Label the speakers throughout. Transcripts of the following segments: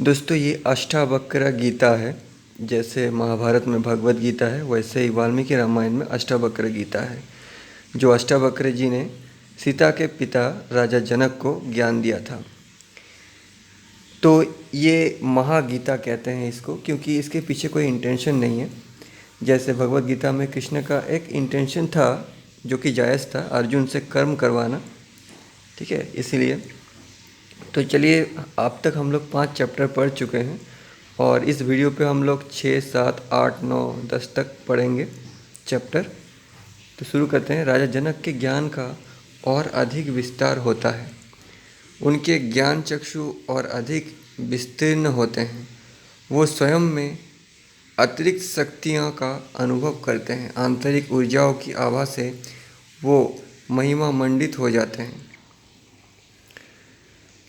Speaker 1: दोस्तों ये अष्टावक्र गीता है। जैसे महाभारत में भगवत गीता है, वैसे ही वाल्मीकि रामायण में अष्टावक्र गीता है। जो अष्टावक्र जी ने सीता के पिता राजा जनक को ज्ञान दिया था। तो ये महागीता कहते हैं इसको, क्योंकि इसके पीछे कोई इंटेंशन नहीं है। जैसे भगवत गीता में कृष्ण का एक इंटेंशन था जो कि जायज़ था, अर्जुन से कर्म करवाना, ठीक है, इसीलिए। तो चलिए, अब तक हम लोग 5 चैप्टर पढ़ चुके हैं और इस वीडियो पे हम लोग 6, 7, 8, 9, 10 तक पढ़ेंगे चैप्टर। तो शुरू करते हैं। राजा जनक के ज्ञान का और अधिक विस्तार होता है, उनके ज्ञान चक्षु और अधिक विस्तीर्ण होते हैं। वो स्वयं में अतिरिक्त शक्तियों का अनुभव करते हैं। आंतरिक ऊर्जाओं की आभा से वो महिमा मंडित हो जाते हैं।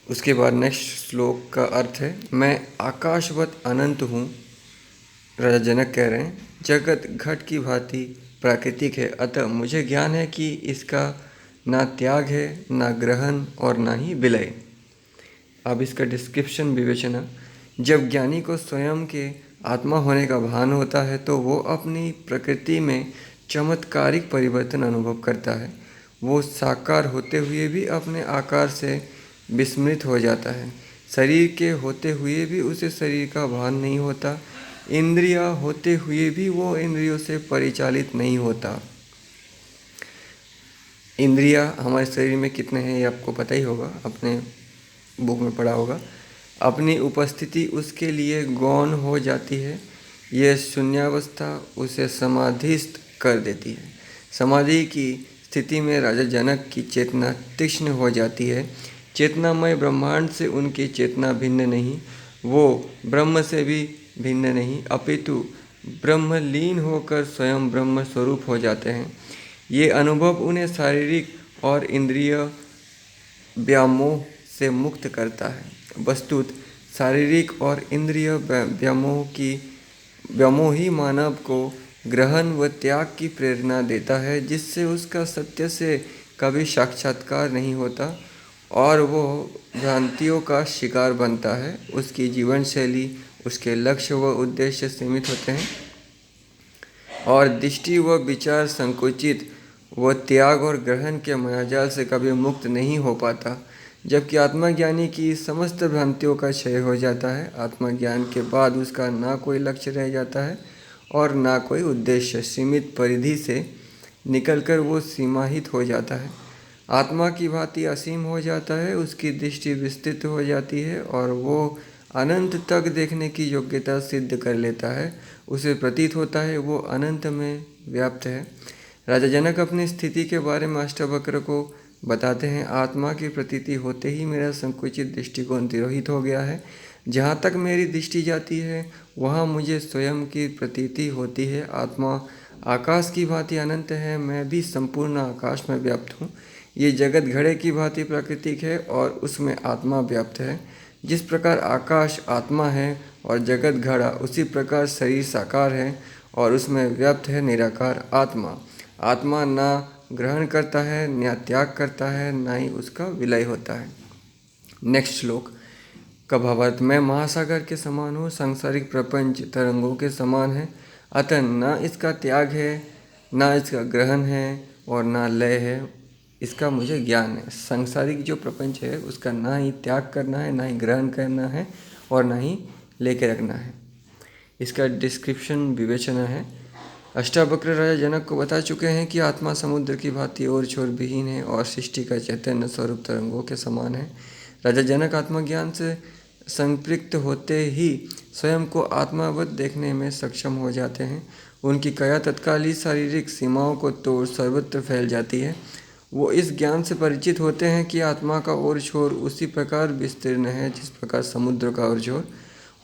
Speaker 1: उसके बाद नेक्स्ट श्लोक का अर्थ है, मैं आकाशवत अनंत हूँ। राजा जनक कह रहे हैं, जगत घट की भांति प्राकृतिक है, अतः मुझे ज्ञान है कि इसका ना त्याग है, ना ग्रहण और ना ही विलय। अब इसका डिस्क्रिप्शन विवेचना। जब ज्ञानी को स्वयं के आत्मा होने का भान होता है तो वो अपनी प्रकृति में चमत्कारिक परिवर्तन अनुभव करता है। वो साकार होते हुए भी अपने आकार से विस्मृत हो जाता है। शरीर के होते हुए भी उसे शरीर का भान नहीं होता। इंद्रियां होते हुए भी वो इंद्रियों से परिचालित नहीं होता। इंद्रियां हमारे शरीर में कितने हैं ये आपको पता ही होगा, अपने बुक में पढ़ा होगा। अपनी उपस्थिति उसके लिए गौण हो जाती है। यह शून्यावस्था उसे समाधिस्थ कर देती है। समाधि की स्थिति में राजा जनक की चेतना तीक्ष्ण हो जाती है। चेतनामय ब्रह्मांड से उनकी चेतना भिन्न नहीं, वो ब्रह्म से भी भिन्न नहीं, अपितु ब्रह्मलीन होकर स्वयं ब्रह्म स्वरूप हो जाते हैं। ये अनुभव उन्हें शारीरिक और इंद्रिय व्यामोह से मुक्त करता है। वस्तुत शारीरिक और इंद्रिय व्यामोह ही मानव को ग्रहण व त्याग की प्रेरणा देता है, जिससे उसका सत्य से कभी साक्षात्कार नहीं होता और वो भ्रांतियों का शिकार बनता है। उसकी जीवन शैली, उसके लक्ष्य व उद्देश्य सीमित होते हैं और दृष्टि व विचार संकुचित व त्याग और ग्रहण के मायाजाल से कभी मुक्त नहीं हो पाता। जबकि आत्मज्ञानी की समस्त भ्रांतियों का क्षय हो जाता है। आत्मज्ञान के बाद उसका ना कोई लक्ष्य रह जाता है और ना कोई उद्देश्य। सीमित परिधि से निकलकर वो सीमाहित हो जाता है। आत्मा की भांति असीम हो जाता है। उसकी दृष्टि विस्तृत हो जाती है और वो अनंत तक देखने की योग्यता सिद्ध कर लेता है। उसे प्रतीत होता है वो अनंत में व्याप्त है। राजा जनक अपनी स्थिति के बारे में अष्टावक्र को बताते हैं, आत्मा की प्रतीति होते ही मेरा संकुचित दृष्टिकोण तिरोहित हो गया है। जहाँ तक मेरी दृष्टि जाती है वहाँ मुझे स्वयं की प्रतीति होती है। आत्मा आकाश की भांति अनंत है, मैं भी संपूर्ण आकाश में व्याप्त हूँ। ये जगत घड़े की भांति प्राकृतिक है और उसमें आत्मा व्याप्त है। जिस प्रकार आकाश आत्मा है और जगत घड़ा, उसी प्रकार शरीर साकार है और उसमें व्याप्त है निराकार आत्मा। आत्मा ना ग्रहण करता है, ना त्याग करता है, ना ही उसका विलय होता है। नेक्स्ट श्लोक का भावार्थ, मैं महासागर के समान हूँ, सांसारिक प्रपंच तरंगों के समान है, अतः ना इसका त्याग है, ना इसका ग्रहण है और ना लय है। इसका मुझे ज्ञान है। सांसारिक जो प्रपंच है उसका ना ही त्याग करना है, ना ही ग्रहण करना है और ना ही लेके रखना है। इसका डिस्क्रिप्शन विवेचना है। अष्टावक्र राजा जनक को बता चुके हैं कि आत्मा समुद्र की भांति ओर छोर विहीन है और सृष्टि का चैतन्य स्वरूप तरंगों के समान है। राजा जनक आत्मज्ञान से संपृक्त होते ही स्वयं को आत्मावत देखने में सक्षम हो जाते हैं। उनकी काया तत्काल ही शारीरिक सीमाओं को तोड़ सर्वत्र फैल जाती है। वो इस ज्ञान से परिचित होते हैं कि आत्मा का ओर छोर उसी प्रकार विस्तीर्ण है जिस प्रकार समुद्र का ओर छोर।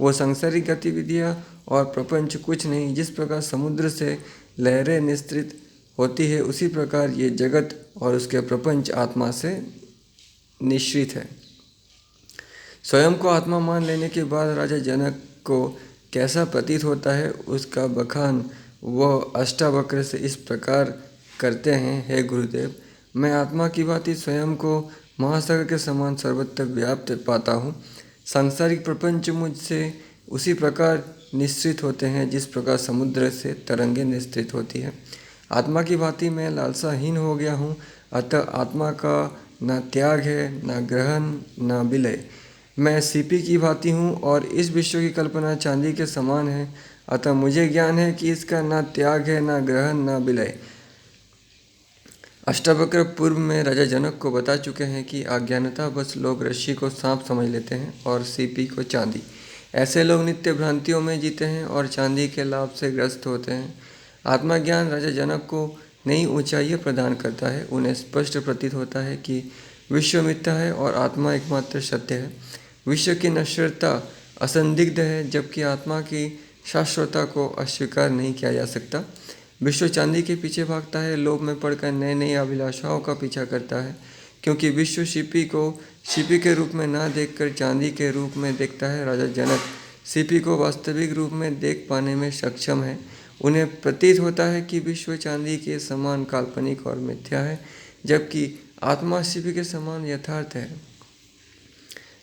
Speaker 1: वो सांसारिक गतिविधियाँ और प्रपंच कुछ नहीं। जिस प्रकार समुद्र से लहरें निस्तृत होती है, उसी प्रकार ये जगत और उसके प्रपंच आत्मा से निश्रित है। स्वयं को आत्मा मान लेने के बाद राजा जनक को कैसा प्रतीत होता है उसका बखान वह अष्टावक्र से इस प्रकार करते हैं, हे गुरुदेव, मैं आत्मा की भांति स्वयं को महासागर के समान सर्वत्र व्याप्त पाता हूँ। सांसारिक प्रपंच मुझसे उसी प्रकार निश्चित होते हैं जिस प्रकार समुद्र से तरंगें निश्चित होती है। आत्मा की भांति मैं लालसाहीन हो गया हूँ, अतः आत्मा का न त्याग है, न ग्रहण, न विलय। मैं सीपी की भांति हूँ और इस विश्व की कल्पना चांदी के समान है, अतः मुझे ज्ञान है कि इसका न त्याग है, न ग्रहण, न विलय। अष्टावक्र पूर्व में राजा जनक को बता चुके हैं कि अज्ञानता बस लोग रस्सी को सांप समझ लेते हैं और सीपी को चांदी। ऐसे लोग नित्य भ्रांतियों में जीते हैं और चांदी के लाभ से ग्रस्त होते हैं। आत्मज्ञान राजा जनक को नई ऊंचाइयां प्रदान करता है। उन्हें स्पष्ट प्रतीत होता है कि विश्व मिथ्या है और आत्मा एकमात्र सत्य है। विश्व की नश्वरता असंदिग्ध है, जबकि आत्मा की शाश्वतता को अस्वीकार नहीं किया जा सकता। विश्व चांदी के पीछे भागता है, लोभ में पड़कर नई नई अभिलाषाओं का पीछा करता है, क्योंकि विश्व सीपी को सीपी के रूप में ना देखकर चांदी के रूप में देखता है। राजा जनक सीपी को वास्तविक रूप में देख पाने में सक्षम है। उन्हें प्रतीत होता है कि विश्व चांदी के समान काल्पनिक और मिथ्या है, जबकि आत्मा सीपी के समान यथार्थ है।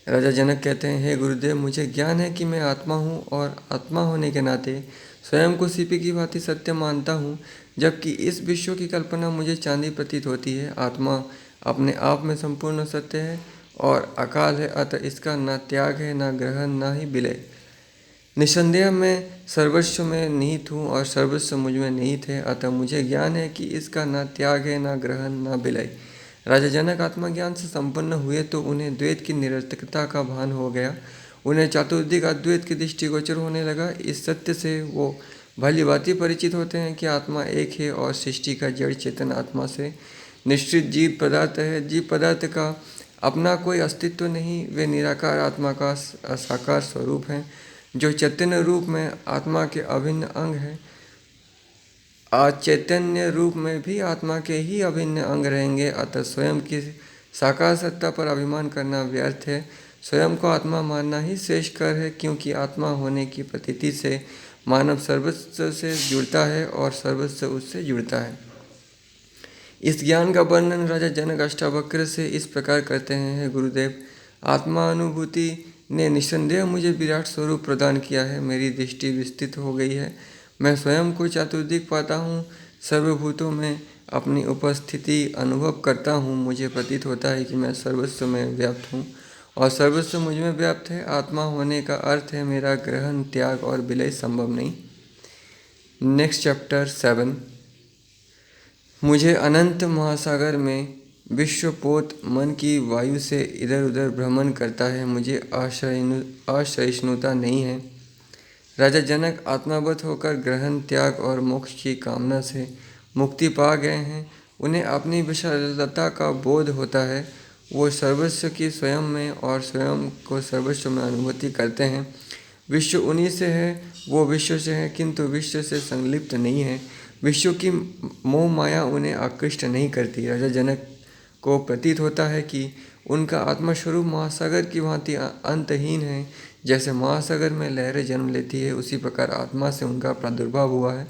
Speaker 1: राजा जनक कहते हैं, हे गुरुदेव, मुझे ज्ञान है कि मैं आत्मा हूँ और आत्मा होने के नाते स्वयं को सीपी की भांति सत्य मानता हूँ, जबकि इस विश्व की कल्पना मुझे चांदी प्रतीत होती है। आत्मा अपने आप में संपूर्ण सत्य है और अकाल है, अतः इसका न त्याग है, न ग्रहण, न ही विलय। निसंदेह मैं सर्वस्व में निहित हूँ और सर्वस्व मुझ में निहित है, अतः मुझे ज्ञान है कि इसका न त्याग है, न ग्रहण, न विलय। राजा जनक आत्मज्ञान से संपन्न हुए तो उन्हें द्वैत की निरर्थकता का भान हो गया। उन्हें चातुर्दिक अद्वैत की दृष्टिगोचर होने लगा। इस सत्य से वो भली भांति परिचित होते हैं कि आत्मा एक है और सृष्टि का जड़ चेतन आत्मा से निश्चित जीव पदार्थ है। जीव पदार्थ का अपना कोई अस्तित्व नहीं, वे निराकार आत्मा का साकार स्वरूप हैं, जो चैतन्य रूप में आत्मा के अभिन्न अंग है। आज चैतन्य रूप में भी आत्मा के ही अभिन्न अंग रहेंगे, अतः स्वयं की साकार सत्ता पर अभिमान करना व्यर्थ है। स्वयं को आत्मा मानना ही श्रेष्ठ कर है, क्योंकि आत्मा होने की प्रतीति से मानव सर्वस्व से जुड़ता है और सर्वस्व उससे जुड़ता है। इस ज्ञान का वर्णन राजा जनक अष्टावक्र से इस प्रकार करते हैं, हे गुरुदेव, आत्मा अनुभूति ने निस्संदेह मुझे विराट स्वरूप प्रदान किया है। मेरी दृष्टि विस्तृत हो गई है, मैं स्वयं को चातुर्दिक पाता हूँ, सर्वभूतों में अपनी उपस्थिति अनुभव करता हूँ। मुझे प्रतीत होता है कि मैं सर्वस्व में व्याप्त हूँ और सर्वस्व मुझ में व्याप्त है। आत्मा होने का अर्थ है मेरा ग्रहण, त्याग और विलय संभव नहीं। Next chapter 7। मुझे अनंत महासागर में विश्वपोत मन की वायु से इधर उधर भ्रमण करता है, मुझे असहिष्णुता नहीं है। राजा जनक आत्मावत होकर ग्रहण, त्याग और मोक्ष की कामना से मुक्ति पा गए हैं। उन्हें अपनी विशालता का बोध होता है। वो सर्वस्व की स्वयं में और स्वयं को सर्वस्व में अनुभूति करते हैं। विश्व उन्हीं से है, वो विश्व से है, किंतु विश्व से संलिप्त नहीं है। विश्व की मोह माया उन्हें आकृष्ट नहीं करती। राजा जनक को प्रतीत होता है कि उनका आत्मस्वरूप महासागर की भांति अंतहीन है। जैसे महासागर में लहरें जन्म लेती है, उसी प्रकार आत्मा से उनका प्रादुर्भाव हुआ है।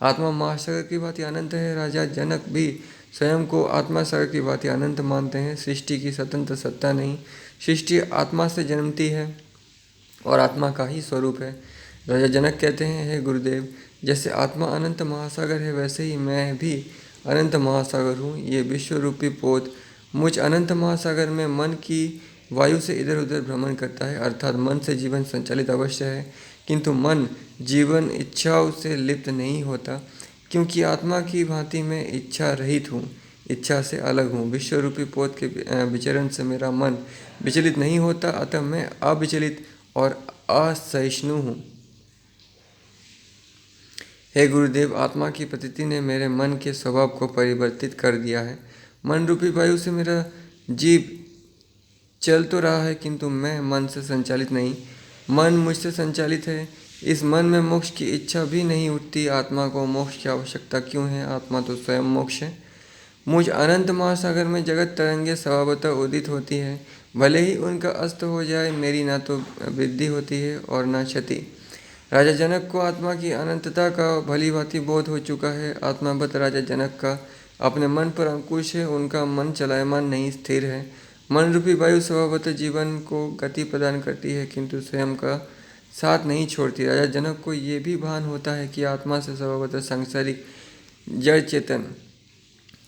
Speaker 1: आत्मा महासागर की भांति अनंत है। राजा जनक भी स्वयं को आत्मा सागर की भांति अनंत मानते हैं। सृष्टि की स्वतंत्र सत्ता नहीं, सृष्टि आत्मा से जन्मती है और आत्मा का ही स्वरूप है। राजा जनक कहते हैं, हे गुरुदेव, जैसे आत्मा अनंत महासागर है, वैसे ही मैं भी अनंत महासागर हूँ। ये विश्व रूपी पोत मुझ अनंत महासागर में मन की वायु से इधर उधर भ्रमण करता है। अर्थात मन से जीवन संचालित अवश्य है, किंतु मन जीवन इच्छाओं से लिप्त नहीं होता, क्योंकि आत्मा की भांति मैं इच्छा रहित हूँ, इच्छा से अलग हूँ। विश्व रूपी पोत के विचरण से मेरा मन विचलित नहीं होता, अतः मैं अविचलित और असहिष्णु हूँ। हे गुरुदेव, आत्मा की प्रतीति ने मेरे मन के स्वभाव को परिवर्तित कर दिया है। मन रूपी वायु से मेरा जीव चल तो रहा है, किंतु मैं मन से संचालित नहीं, मन मुझसे संचालित है। इस मन में मोक्ष की इच्छा भी नहीं उठती। आत्मा को मोक्ष की आवश्यकता क्यों है? आत्मा तो स्वयं मोक्ष है। मुझ अनंत महासागर में जगत तरंगे स्वभावतः उदित होती है। भले ही उनका अस्त हो जाए, मेरी ना तो वृद्धि होती है और ना क्षति। राजा जनक को आत्मा की अनंतता का भली भांति बोध हो चुका है। आत्मावत राजा जनक का अपने मन पर अंकुश है। उनका मन चलायमान नहीं, स्थिर है। मन रूपी वायु स्वभावतः जीवन को गति प्रदान करती है, किंतु स्वयं का साथ नहीं छोड़ती। राजा जनक को ये भी भान होता है कि आत्मा से स्वभावतः सांसारिक जड़ चेतन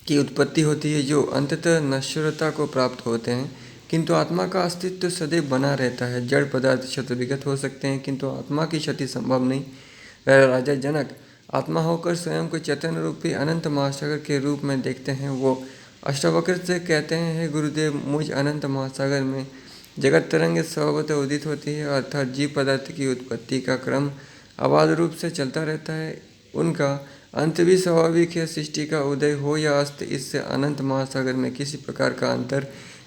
Speaker 1: की उत्पत्ति होती है, जो अंततः नश्वरता को प्राप्त होते हैं, किंतु आत्मा का अस्तित्व सदैव बना रहता है। जड़ पदार्थ क्षतविगत हो सकते हैं, किंतु आत्मा की क्षति संभव नहीं। राजा जनक आत्मा होकर स्वयं को चैतन्य रूपी अनंत महासागर के रूप में देखते हैं। वो अष्टावक्र से कहते हैं, हे गुरुदेव, मुझ अनंत महासागर में जगत तरंग स्वभावतः उदित होती है, अर्थात जीव पदार्थ की उत्पत्ति का क्रम अबाध रूप से चलता रहता है। उनका अंत भी स्वाभाविक है। सृष्टि का उदय हो या अस्त, इससे अनंत महासागर में किसी प्रकार का अंतर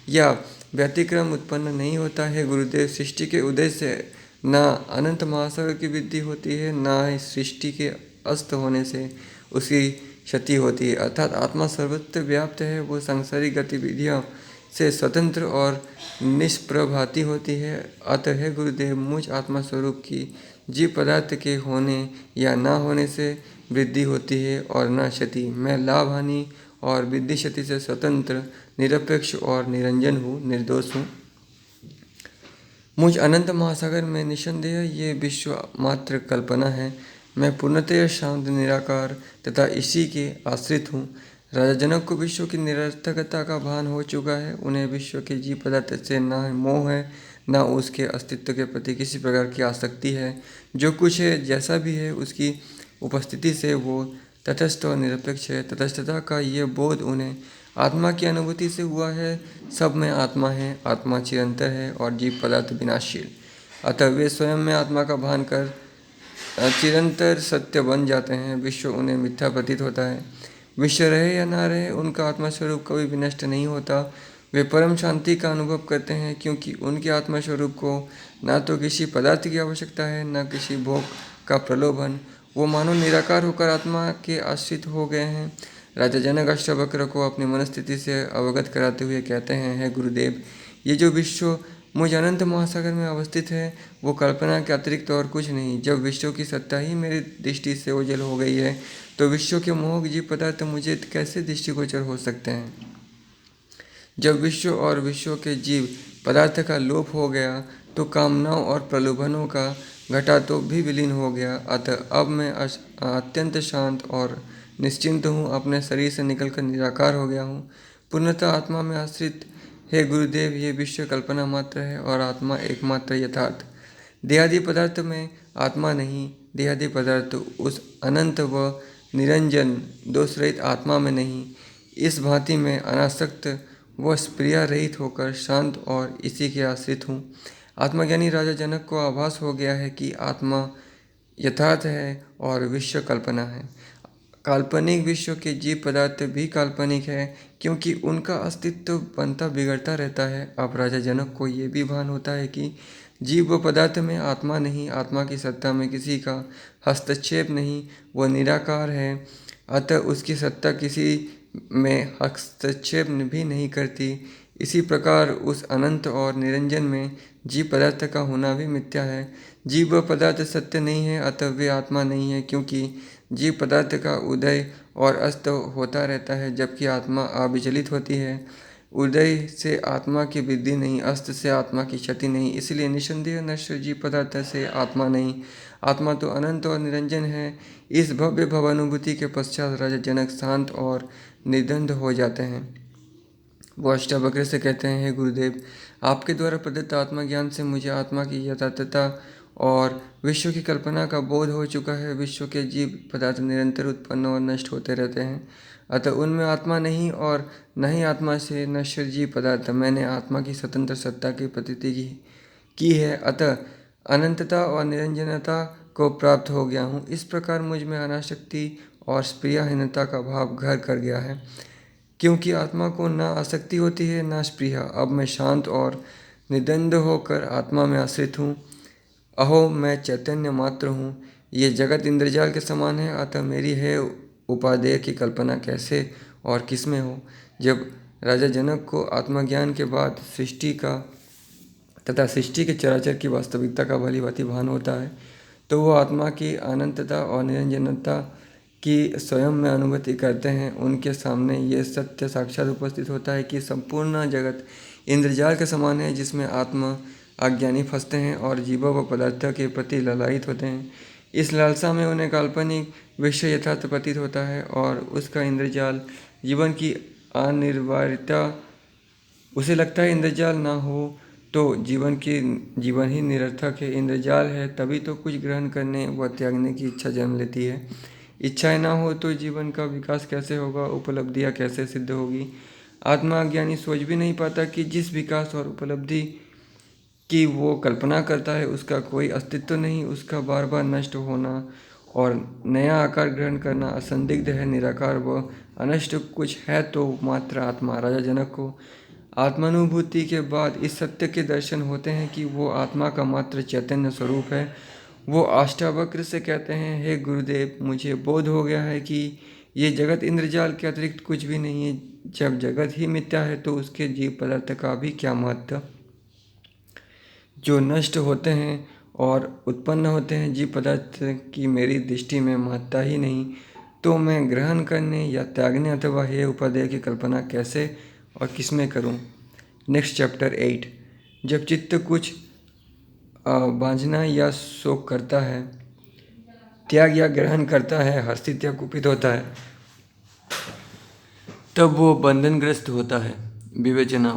Speaker 1: या व्यतिक्रम उत्पन्न नहीं होता है। गुरुदेव, सृष्टि के उदय से न अनंत महासागर की वृद्धि होती है, न ही सृष्टि के अस्त होने से उसकी क्षति होती है। अर्थात आत्मा सर्वत्र व्याप्त है। वो सांसारिक गतिविधियों से स्वतंत्र और निष्प्रभाती होती है। अतः हे गुरुदेव, मुझ आत्मा स्वरूप की जीव पदार्थ के होने या न होने से वृद्धि होती है और न क्षति। मैं लाभ हानि और वृद्धि क्षति से स्वतंत्र, निरपेक्ष और निरंजन हूँ, निर्दोष हूँ। मुझ अनंत महासागर में निसंदेह ये विश्व मात्र कल्पना है। मैं पूर्णतः शांत, निराकार तथा इसी के आश्रित हूँ। राजा जनक को विश्व की निरर्थकता का भान हो चुका है। उन्हें विश्व के जीव पदार्थ से न मोह है, न उसके अस्तित्व के प्रति किसी प्रकार की आसक्ति है। जो कुछ है, जैसा भी है, उसकी उपस्थिति से वो तटस्थ और निरपेक्ष है। तटस्थता का ये बोध उन्हें आत्मा की अनुभूति से हुआ है। सब में आत्मा है, आत्मा चिरंतर है और जीव पदार्थ विनाशशील। अतः वे स्वयं में आत्मा का भान कर चिरंतर सत्य बन जाते हैं। विश्व उन्हें मिथ्या प्रतीत होता है। विश्व रहे या ना रहे, उनका आत्मा स्वरूप कभी भी नष्ट नहीं होता। वे परम शांति का अनुभव करते हैं, क्योंकि उनके आत्मा स्वरूप को ना तो किसी पदार्थ की आवश्यकता है, न किसी भोग का प्रलोभन। वो मानो निराकार होकर आत्मा के आश्रित हो गए हैं। राजा जनक अष्टावक्र को अपनी मनस्थिति से अवगत कराते हुए कहते हैं, हे गुरुदेव, ये जो विश्व मुझ अनंत महासागर में अवस्थित है, वो कल्पना के अतिरिक्त और कुछ नहीं। जब विश्व की सत्ता ही मेरी दृष्टि से ओझल हो गई है, तो विश्व के मोहक जीव पदार्थ मुझे कैसे दृष्टिगोचर हो सकते हैं। जब विश्व और विश्व के जीव पदार्थ का लोप हो गया, तो कामनाओं और प्रलोभनों का घटा तो भी विलीन हो गया। अतः अब मैं अत्यंत शांत और निश्चिंत हूँ। अपने शरीर से निकलकर निराकार हो गया हूँ, पूर्णतः आत्मा में आश्रित। हे गुरुदेव, ये विश्व कल्पना मात्र है और आत्मा एकमात्र यथार्थ। देहादि पदार्थ में आत्मा नहीं, देहादि पदार्थ उस अनंत व निरंजन दोष रहित आत्मा में नहीं। इस भांति में अनासक्त व स्प्रिया रहित होकर शांत और इसी के आश्रित हूँ। आत्मज्ञानी राजा जनक को आभास हो गया है कि आत्मा यथार्थ है और विश्व कल्पना है। काल्पनिक विश्व के जीव पदार्थ भी काल्पनिक है, क्योंकि उनका अस्तित्व बनता बिगड़ता रहता है। अब राजा जनक को ये भी भान होता है कि जीव व पदार्थ में आत्मा नहीं, आत्मा की सत्ता में किसी का हस्तक्षेप नहीं, वह निराकार है। अतः उसकी सत्ता किसी में हस्तक्षेप भी नहीं करती। इसी प्रकार उस अनंत और निरंजन में जीव पदार्थ का होना भी मिथ्या है। जीव व पदार्थ सत्य नहीं है, अतः वे आत्मा नहीं है, क्योंकि जीव पदार्थ का उदय और अस्त होता रहता है, जबकि आत्मा अविचलित होती है। उदय से आत्मा की वृद्धि नहीं, अस्त से आत्मा की क्षति नहीं। इसलिए निसंदेह नश्वर जीव पदार्थ से आत्मा नहीं, आत्मा तो अनंत और निरंजन है। इस भव्य भवानुभूति के पश्चात राजा जनक शांत और निर्द्वंद हो जाते हैं। वो अष्टावक्र से कहते हैं, हे गुरुदेव, आपके द्वारा प्रदत्त आत्मज्ञान से मुझे आत्मा की यथार्थता और विश्व की कल्पना का बोध हो चुका है। विश्व के जीव पदार्थ निरंतर उत्पन्न और नष्ट होते रहते हैं, अतः उनमें आत्मा नहीं और न ही आत्मा से नश्वर जीव पदार्थ। मैंने आत्मा की स्वतंत्र सत्ता की प्रतीति की है, अतः अनंतता और निरंजनता को प्राप्त हो गया हूँ। इस प्रकार मुझ में अनासक्ति और स्प्रियाहीनता का भाव घर कर गया है, क्योंकि आत्मा को न आसक्ति होती है न स्पृहा। अब मैं शांत और निद्वंद होकर आत्मा में आश्रित हूँ। अहो, मैं चैतन्य मात्र हूँ। ये जगत इंद्रजाल के समान है, अतः मेरी है उपादेय की कल्पना कैसे और किसमें हो। जब राजा जनक को आत्मज्ञान के बाद सृष्टि का तथा सृष्टि के चराचर की वास्तविकता का भलीभांति भान होता है, तो वो आत्मा की अनंतता और निरंजनता की स्वयं में अनुभूति करते हैं। उनके सामने ये सत्य साक्षात उपस्थित होता है कि संपूर्ण जगत इंद्रजाल के समान है जिसमें आत्मा अज्ञानी फंसते हैं और जीवों व पदार्थों के प्रति ललायित होते हैं। इस लालसा में उन्हें काल्पनिक विषय यथार्थ प्रतीत होता है और उसका इंद्रजाल जीवन की अनिवार्यता, उसे लगता है इंद्रजाल ना हो तो जीवन ही निरर्थक है। इंद्रजाल है तभी तो कुछ ग्रहण करने व त्यागने की इच्छा जन्म लेती है। इच्छाएं ना हो तो जीवन का विकास कैसे होगा, उपलब्धियां कैसे सिद्ध होगी। आत्मा अज्ञानी सोच भी नहीं पाता कि जिस विकास और उपलब्धि की वो कल्पना करता है उसका कोई अस्तित्व नहीं, उसका बार बार नष्ट होना और नया आकार ग्रहण करना असंदिग्ध है, निराकार व अनष्ट कुछ है तो मात्र आत्मा। राजा जनक को आत्मानुभूति के बाद इस सत्य के दर्शन होते हैं कि वो आत्मा का मात्र चैतन्य स्वरूप है। वो अष्टावक्र से कहते हैं, हे गुरुदेव, मुझे बोध हो गया है कि ये जगत इंद्रजाल के अतिरिक्त कुछ भी नहीं है। जब जगत ही मिथ्या है तो उसके जीव पदार्थ का भी क्या महत्व। जो नष्ट होते हैं और उत्पन्न होते हैं जीव पदार्थ की मेरी दृष्टि में महत्ता ही नहीं, तो मैं ग्रहण करने या त्यागने अथवा हे उपादेय की कल्पना कैसे और किसमें करूं। Next chapter 8। जब चित्त कुछ बांझना या शोक करता है, त्याग या ग्रहण करता है, हर्षित या कुपित होता है, तब वो बंधनग्रस्त होता है। विवेचना,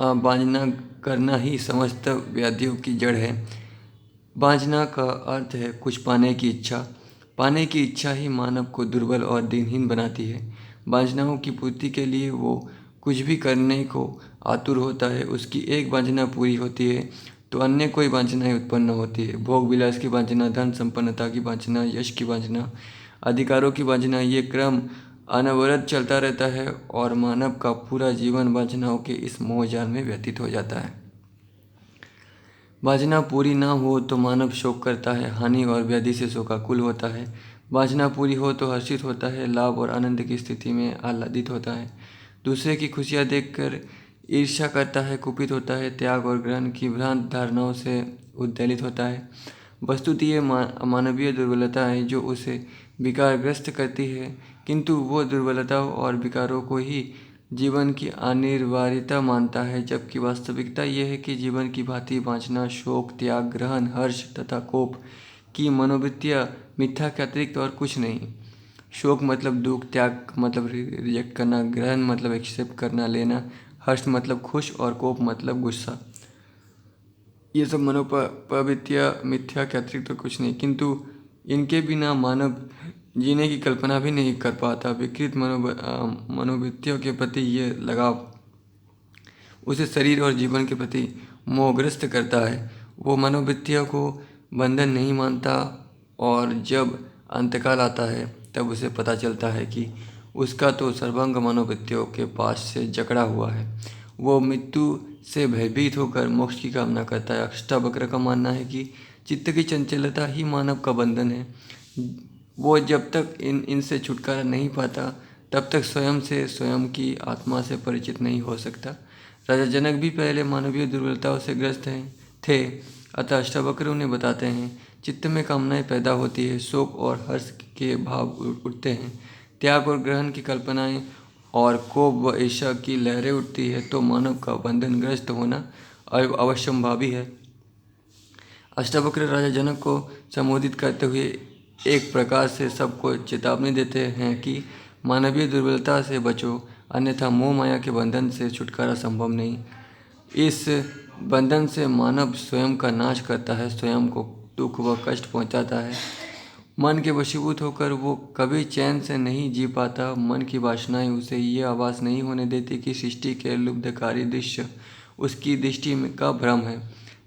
Speaker 1: बांझना करना ही समस्त व्याधियों की जड़ है। बांझना का अर्थ है कुछ पाने की इच्छा। पाने की इच्छा ही मानव को दुर्बल और दीनहीन बनाती है। वांछनाओं की पूर्ति के लिए वो कुछ भी करने को आतुर होता है। उसकी एक वांछना पूरी होती है तो अन्य कोई वांछनाएं उत्पन्न होती है। भोग विलास की वांछना, धन संपन्नता की वांछना, यश की वांछना, अधिकारों की वांछना, ये क्रम अनवरत चलता रहता है और मानव का पूरा जीवन वांछनाओं के इस मोहजाल में व्यतीत हो जाता है। वांछना पूरी ना हो तो मानव शोक करता है, हानि और व्याधि से शोकाकुल होता है। वांछना पूरी हो तो हर्षित होता है, लाभ और आनंद की स्थिति में आह्लादित होता है। दूसरे की खुशियाँ देखकर ईर्ष्या करता है, कुपित होता है, त्याग और ग्रहण की भ्रांत धारणाओं से उद्वेलित होता है। वस्तुतः ये मानवीय दुर्बलता है जो उसे विकारग्रस्त करती है, किंतु वो दुर्बलताओं और विकारों को ही जीवन की अनिवार्यता मानता है, जबकि वास्तविकता यह है कि जीवन की भांति वांछना, शोक, त्याग, ग्रहण, हर्ष तथा कोप की मनोवृत्तियाँ मिथ्या के अतिरिक्त और कुछ नहीं। शोक मतलब दुख, त्याग मतलब रिजेक्ट करना, ग्रहण मतलब एक्सेप्ट करना, लेना, हर्ष मतलब खुश और कोप मतलब गुस्सा। ये सब मनोप्रवृत्तियाँ मिथ्या के अतिरिक्त तो कुछ नहीं, किंतु इनके बिना मानव जीने की कल्पना भी नहीं कर पाता। विकृत मनोवृत्तियों के प्रति ये लगाव उसे शरीर और जीवन के प्रति मोहग्रस्त करता है। वो मनोवृत्तियों को बंधन नहीं मानता और जब अंतकाल आता है तब उसे पता चलता है कि उसका तो सर्वांग मनोवृत्तियों के पास से जकड़ा हुआ है। वो मृत्यु से भयभीत होकर मोक्ष की कामना करता है। अष्टावक्र का मानना है कि चित्त की चंचलता ही मानव का बंधन है। वो जब तक इनसे छुटकारा नहीं पाता तब तक स्वयं से, स्वयं की आत्मा से परिचित नहीं हो सकता। राजा जनक भी पहले मानवीय दुर्बलताओं से ग्रस्त थे, अतः अष्टावक्र उन्हें बताते हैं, चित्त में कामनाएं पैदा होती है, शोक और हर्ष के भाव उठते हैं, त्याग और ग्रहण की कल्पनाएं और कोप व ईर्ष्या की लहरें उठती है, तो मानव का बंधनग्रस्त होना अवश्यंभावी है। अष्टावक्र राजा जनक को संबोधित करते हुए एक प्रकार से सबको चेतावनी देते हैं कि मानवीय दुर्बलता से बचो, अन्यथा मोह माया के बंधन से छुटकारा संभव नहीं। इस बंधन से मानव स्वयं का नाश करता है, स्वयं को दुख व कष्ट पहुंचाता है। मन के वशीभूत होकर वो कभी चैन से नहीं जी पाता। मन की वासनाएं उसे ये आभास नहीं होने देती कि सृष्टि के लुब्धकारी दृश्य उसकी दृष्टि में का भ्रम है।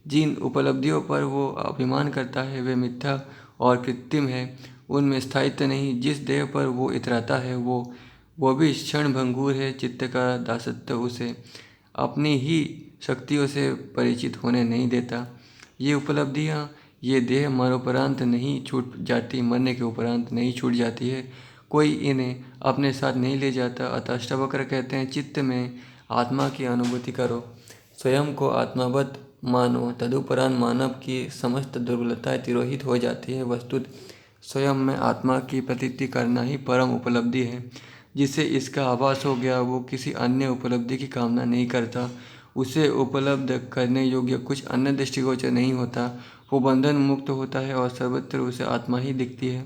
Speaker 1: जिन उपलब्धियों पर वो अभिमान करता है वे मिथ्या और कृत्रिम है, उनमें स्थायित्व नहीं। जिस देह पर वो इतराता है वो भी क्षण भंगुर है। चित्त का दासत्व उसे अपनी ही शक्तियों से परिचित होने नहीं देता। ये उपलब्धियाँ, ये देह मरणोपरांत नहीं छूट जाती, मरने के उपरांत नहीं छूट जाती है, कोई इन्हें अपने साथ नहीं ले जाता। अतः अष्टावक्र कहते हैं, चित्त में आत्मा की अनुभूति करो, स्वयं को आत्मावत मानो, तदुपरांत मानव की समस्त दुर्बलताएं तिरोहित हो जाती है। वस्तुत स्वयं में आत्मा की प्रतीति करना ही परम उपलब्धि है। जिसे इसका आभास हो गया वो किसी अन्य उपलब्धि की कामना नहीं करता। उसे उपलब्ध करने योग्य कुछ अन्य दृष्टिगोचर नहीं होता। वो बंधन मुक्त होता है और सर्वत्र उसे आत्मा ही दिखती है।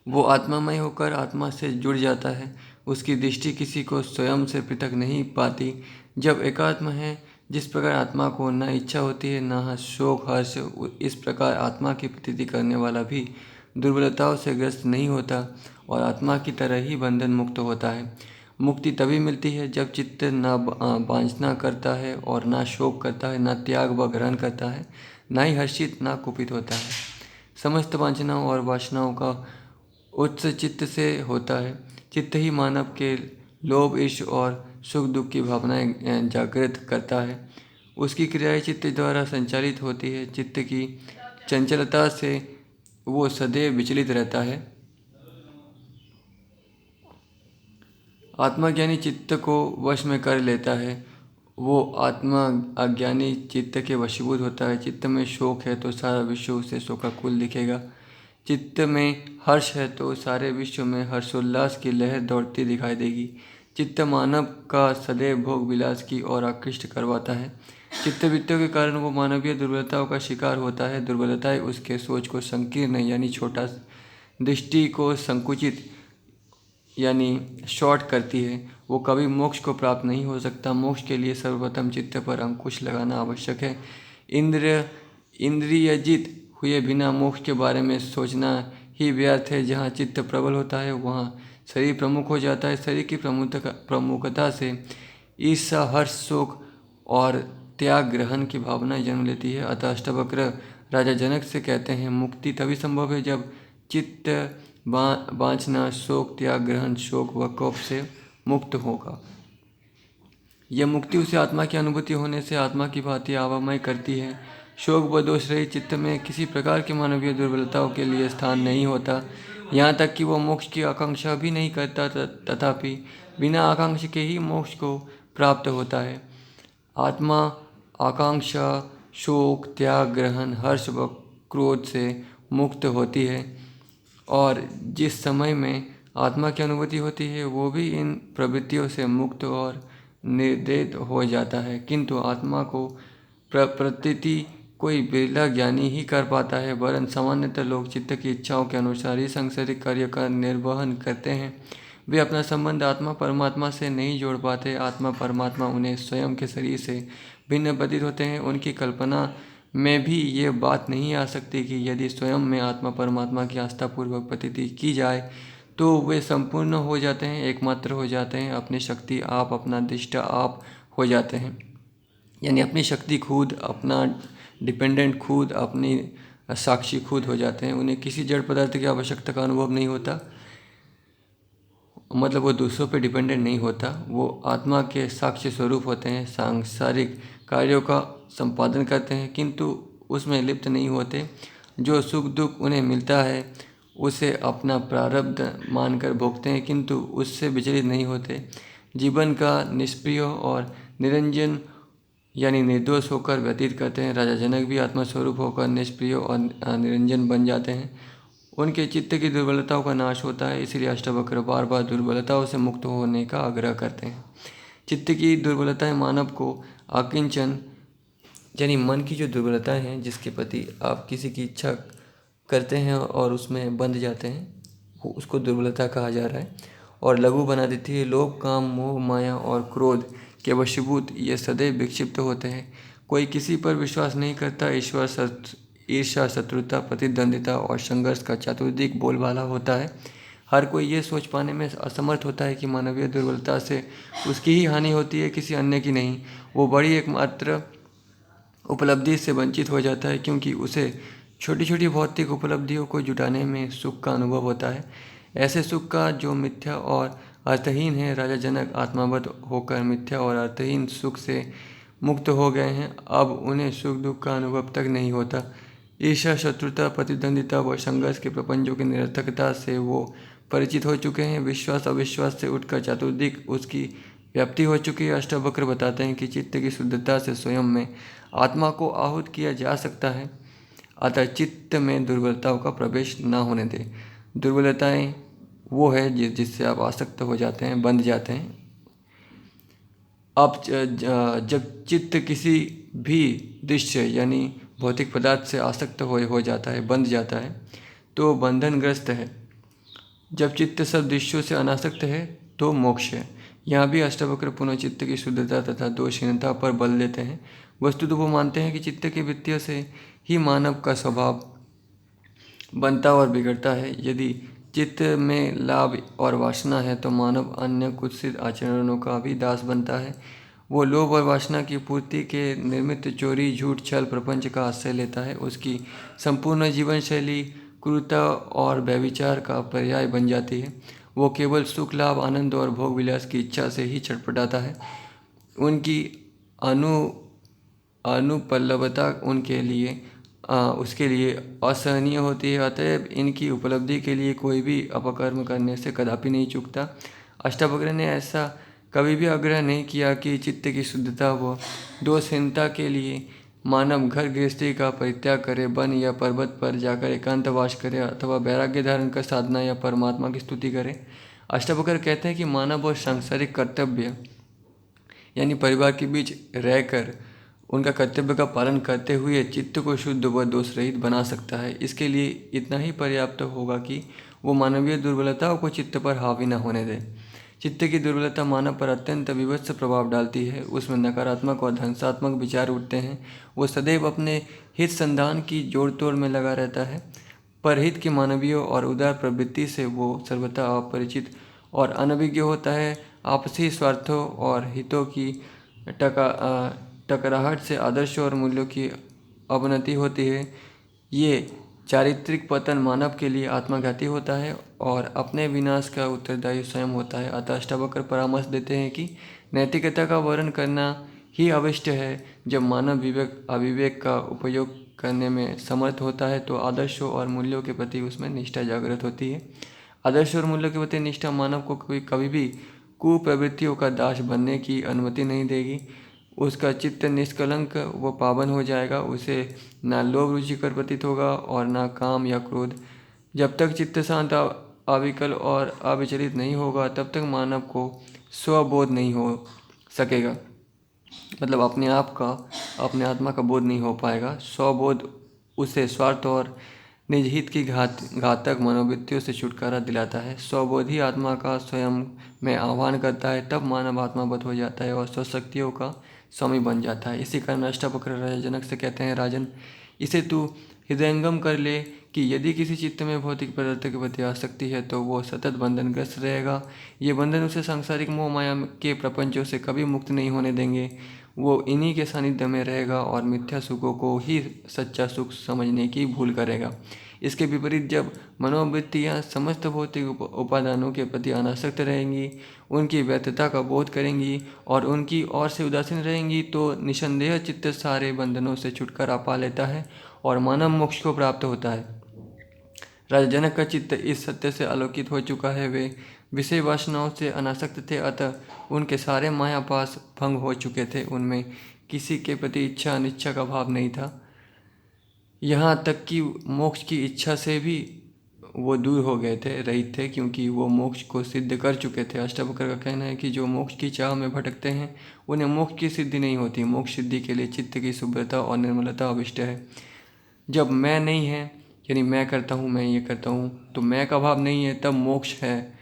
Speaker 1: वो आत्मामय होकर आत्मा से जुड़ जाता है। उसकी दृष्टि किसी को स्वयं से पृथक नहीं पाती। जब एकात्म है, जिस प्रकार आत्मा को न इच्छा होती है न शोक हर्ष, इस प्रकार आत्मा की प्रतीति करने वाला भी दुर्बलताओं से ग्रस्त नहीं होता और आत्मा की तरह ही बंधन मुक्त होता है। मुक्ति तभी मिलती है जब चित्त न वांछना करता है और न शोक करता है, न त्याग व ग्रहण करता है, न ही हर्षित न कुपित होता है। समस्त वांछनाओं और वासनाओं का उत्स चित्त से होता है। चित्त ही मानव के लोभ ईर्ष्या और सुख दुख की भावनाएं जागृत करता है। उसकी क्रियाएं चित्त द्वारा संचालित होती है। चित्त की चंचलता से वो सदैव विचलित रहता है। आत्मज्ञानी चित्त को वश में कर लेता है। वो आत्मा अज्ञानी चित्त के वशीभूत होता है। चित्त में शोक है तो सारा विश्व उसे शोकाकुल दिखेगा। चित्त में हर्ष है तो सारे विश्व में हर्षोल्लास की लहर दौड़ती दिखाई देगी। चित्त मानव का सदैव भोग विलास की ओर आकृष्ट करवाता है। चित्तवृत्तियों के कारण वो मानवीय दुर्बलताओं का शिकार होता है। दुर्बलताएं उसके सोच को संकीर्ण यानी छोटा, दृष्टि को संकुचित यानी शॉर्ट करती है। वो कभी मोक्ष को प्राप्त नहीं हो सकता। मोक्ष के लिए सर्वप्रथम चित्त पर अंकुश लगाना आवश्यक है। इंद्रियजित हुए बिना मोक्ष के बारे में सोचना ही व्यर्थ है। जहाँ चित्त प्रबल होता है वहाँ शरीर प्रमुख हो जाता है। शरीर की प्रमुखता से ईर्ष्या हर्ष शोक और त्याग ग्रहण की भावना जन्म लेती है। अतः अष्टावक्र राजा जनक से कहते हैं, मुक्ति तभी संभव है जब चित्त वांछना शोक त्याग ग्रहण शोक व कोप से मुक्त होगा। यह मुक्ति उसे आत्मा की अनुभूति होने से आत्मा की भांति आवामय करती है। शोक व दोष रहित चित्त में किसी प्रकार की मानवीय दुर्बलताओं के लिए स्थान नहीं होता। यहाँ तक कि वह मोक्ष की आकांक्षा भी नहीं करता, तथापि बिना आकांक्षा के ही मोक्ष को प्राप्त होता है। आत्मा आकांक्षा शोक त्याग ग्रहण हर्ष व क्रोध से मुक्त होती है और जिस समय में आत्मा की अनुभूति होती है वो भी इन प्रवृत्तियों से मुक्त और निर्दयी हो जाता है। किंतु आत्मा को प्रतीति कोई बिरला ज्ञानी ही कर पाता है, वरन सामान्यतः लोग चित्त की इच्छाओं के अनुसार ही सांसारिक कार्य का निर्वहन करते हैं। वे अपना संबंध आत्मा परमात्मा से नहीं जोड़ पाते। आत्मा परमात्मा उन्हें स्वयं के शरीर से भिन्न प्रतीत होते हैं। उनकी कल्पना में भी ये बात नहीं आ सकती कि यदि स्वयं में आत्मा परमात्मा की आस्थापूर्वक प्रतीति की जाए तो वे संपूर्ण हो जाते हैं, एकमात्र हो जाते हैं। अपनी शक्ति आप, अपना दृष्टा आप हो जाते हैं, यानी अपनी शक्ति खुद, अपना डिपेंडेंट खुद, अपनी साक्षी खुद हो जाते हैं। उन्हें किसी जड़ पदार्थ की आवश्यकता का अनुभव नहीं होता, मतलब वो दूसरों पे डिपेंडेंट नहीं होता। वो आत्मा के साक्षी स्वरूप होते हैं, सांसारिक कार्यों का संपादन करते हैं किंतु उसमें लिप्त नहीं होते। जो सुख दुख उन्हें मिलता है उसे अपना प्रारब्ध मानकर भोगते हैं किंतु उससे विचलित नहीं होते। जीवन का निष्प्रिय और निरंजन यानी निर्दोष होकर व्यतीत करते हैं। राजा जनक भी आत्मस्वरूप होकर निष्प्रिय और निरंजन बन जाते हैं। उनके चित्त की दुर्बलताओं का नाश होता है, इसलिए अष्टावक्र बार बार दुर्बलताओं से मुक्त होने का आग्रह करते हैं। चित्त की दुर्बलताएं मानव को आकिंचन यानी मन की जो दुर्बलताएं हैं, जिसके प्रति आप किसी की इच्छा करते हैं और उसमें बंध जाते हैं, वो उसको दुर्बलता कहा जा रहा है और लघु बना देती है। लोभ काम मोह माया और क्रोध के वशीभूत ये सदैव विक्षिप्त होते हैं। कोई किसी पर विश्वास नहीं करता। ईर्ष्या शत्रुता प्रतिद्वंदिता और संघर्ष का चातुर्दिक बोलबाला होता है। हर कोई ये सोच पाने में असमर्थ होता है कि मानवीय दुर्बलता से उसकी ही हानि होती है, किसी अन्य की नहीं। वो बड़ी एकमात्र उपलब्धि से वंचित हो जाता है क्योंकि उसे छोटी छोटी भौतिक उपलब्धियों को जुटाने में सुख का अनुभव होता है, ऐसे सुख का जो मिथ्या और अर्थहीन है। राजा जनक आत्मावत होकर मिथ्या और अर्थहीन सुख से मुक्त हो गए हैं। अब उन्हें सुख दुख का अनुभव तक नहीं होता। ईर्ष्या शत्रुता प्रतिद्वंदिता व संघर्ष के प्रपंचों की निरर्थकता से वो परिचित हो चुके हैं। विश्वास अविश्वास से उठकर चातुर्दिक उसकी व्याप्ति हो चुकी है। अष्टावक्र बताते हैं कि चित्त की शुद्धता से स्वयं में आत्मा को आहूत किया जा सकता है। अतः चित्त में दुर्बलताओं का प्रवेश न होने दें। दुर्बलताएं वो है जिससे आप आसक्त हो जाते हैं, बंध जाते हैं। अब जब चित्त किसी भी दृश्य यानी भौतिक पदार्थ से आसक्त हो जाता है, बंध जाता है, तो बंधनग्रस्त है। जब चित्त सब दृश्यों से अनासक्त है तो मोक्ष है। यहाँ भी अष्टावक्र पुनः चित्त की शुद्धता तथा दोषहीनता पर बल देते हैं। वस्तुतः वो मानते हैं कि चित्त की वृत्तियों से ही मानव का स्वभाव बनता और बिगड़ता है। यदि चित्त में लाभ और वासना है तो मानव अन्य कुत्सित आचरणों का भी दास बनता है। वो लोभ और वासना की पूर्ति के निमित्त चोरी, झूठ, छल, प्रपंच का आश्रय लेता है। उसकी संपूर्ण जीवन शैली क्रूरता और व्यभिचार का पर्याय बन जाती है। वो केवल सुख, लाभ, आनंद और भोग विलास की इच्छा से ही छटपटाता है। उनकी अनु अनुपल्लवता उनके लिए उसके लिए असहनीय होती है। अतएव इनकी उपलब्धि के लिए कोई भी अपकर्म करने से कदापि नहीं चूकता। अष्टावक्र ने ऐसा कभी भी आग्रह नहीं किया कि चित्त की शुद्धता व दोषहीनता के लिए मानव घर गृहस्थी का परित्याग करे, वन या पर्वत पर जाकर एकांतवास करे अथवा वैराग्य धारण कर साधना या परमात्मा की स्तुति करे। अष्टावक्र कहते हैं कि मानव और सांसारिक कर्तव्य यानी परिवार के बीच रहकर उनका कर्तव्य का पालन करते हुए चित्त को शुद्ध व दोष रहित बना सकता है। इसके लिए इतना ही पर्याप्त होगा कि वो मानवीय दुर्बलताओं को चित्त पर हावी न होने दे। चित्त की दुर्बलता मानव पर अत्यंत विभत्स प्रभाव डालती है। उसमें नकारात्मक और ध्वंसात्मक विचार उठते हैं। वो सदैव अपने हित संधान की जोड़ तोड़ में लगा रहता है। परहित की मानवीय और उदार प्रवृत्ति से वो सर्वथा अपरिचित और अनभिज्ञ होता है। आपसी स्वार्थों और हितों की टकराहट से आदर्श और मूल्यों की अवनति होती है। ये चारित्रिक पतन मानव के लिए आत्मघाती होता है और अपने विनाश का उत्तरदायी स्वयं होता है। अतः अष्टावक्र परामर्श देते हैं कि नैतिकता का वर्णन करना ही अवश्य है। जब मानव विवेक अविवेक का उपयोग करने में समर्थ होता है तो आदर्शों और मूल्यों के प्रति उसमें निष्ठा जागृत होती है। आदर्श और मूल्यों के प्रति निष्ठा मानव को कभी भी कुप्रवृत्तियों का दास बनने की अनुमति नहीं देगी। उसका चित्त निष्कलंक व पावन हो जाएगा। उसे न लोभ रुचिकर प्रतीत होगा और न काम या क्रोध। जब तक चित्त शांत, अविकल और अविचलित नहीं होगा तब तक मानव को स्वबोध नहीं हो सकेगा। मतलब अपने आप का, अपने आत्मा का बोध नहीं हो पाएगा। स्वबोध उसे स्वार्थ और निजहित की घातक मनोवृत्तियों से छुटकारा दिलाता है। स्वबोध ही आत्मा का स्वयं में आह्वान करता है। तब मानव आत्मावत हो जाता है और स्वशक्तियों का स्वामी बन जाता है। इसी कारण अष्टावक्र राजा जनक से कहते हैं, राजन, इसे तू हृदयंगम कर ले कि यदि किसी चित्त में भौतिक पदार्थ के प्रति आसक्ति है तो वो सतत बंधनग्रस्त रहेगा। ये बंधन उसे सांसारिक मोह माया के प्रपंचों से कभी मुक्त नहीं होने देंगे। वो इन्हीं के सानिध्य में रहेगा और मिथ्या सुखों को ही सच्चा सुख समझने की भूल करेगा। इसके विपरीत जब मनोवृत्तियाँ समस्त भौतिक उपादानों के प्रति अनासक्त रहेंगी, उनकी व्यर्थता का बोध करेंगी और उनकी ओर से उदासीन रहेंगी तो निसंदेह चित्त सारे बंधनों से छुटकारा पा लेता है और मानव मोक्ष को प्राप्त होता है। राजा जनक का चित्त इस सत्य से आलोकित हो चुका है। वे विषय वासनाओं से अनासक्त थे, अतः उनके सारे मायापाश भंग हो चुके थे। उनमें किसी के प्रति इच्छा अनिच्छा का भाव नहीं था। यहाँ तक कि मोक्ष की इच्छा से भी वो दूर हो गए थे, रहित थे, क्योंकि वो मोक्ष को सिद्ध कर चुके थे। अष्टावक्र का कहना है कि जो मोक्ष की चाह में भटकते हैं उन्हें मोक्ष की सिद्धि नहीं होती। मोक्ष सिद्धि के लिए चित्त की शुभ्रता और निर्मलता अविष्ट है। जब मैं नहीं है, यानी मैं करता हूँ, मैं ये करता हूँ, तो मैं का भाव नहीं है, तब मोक्ष है।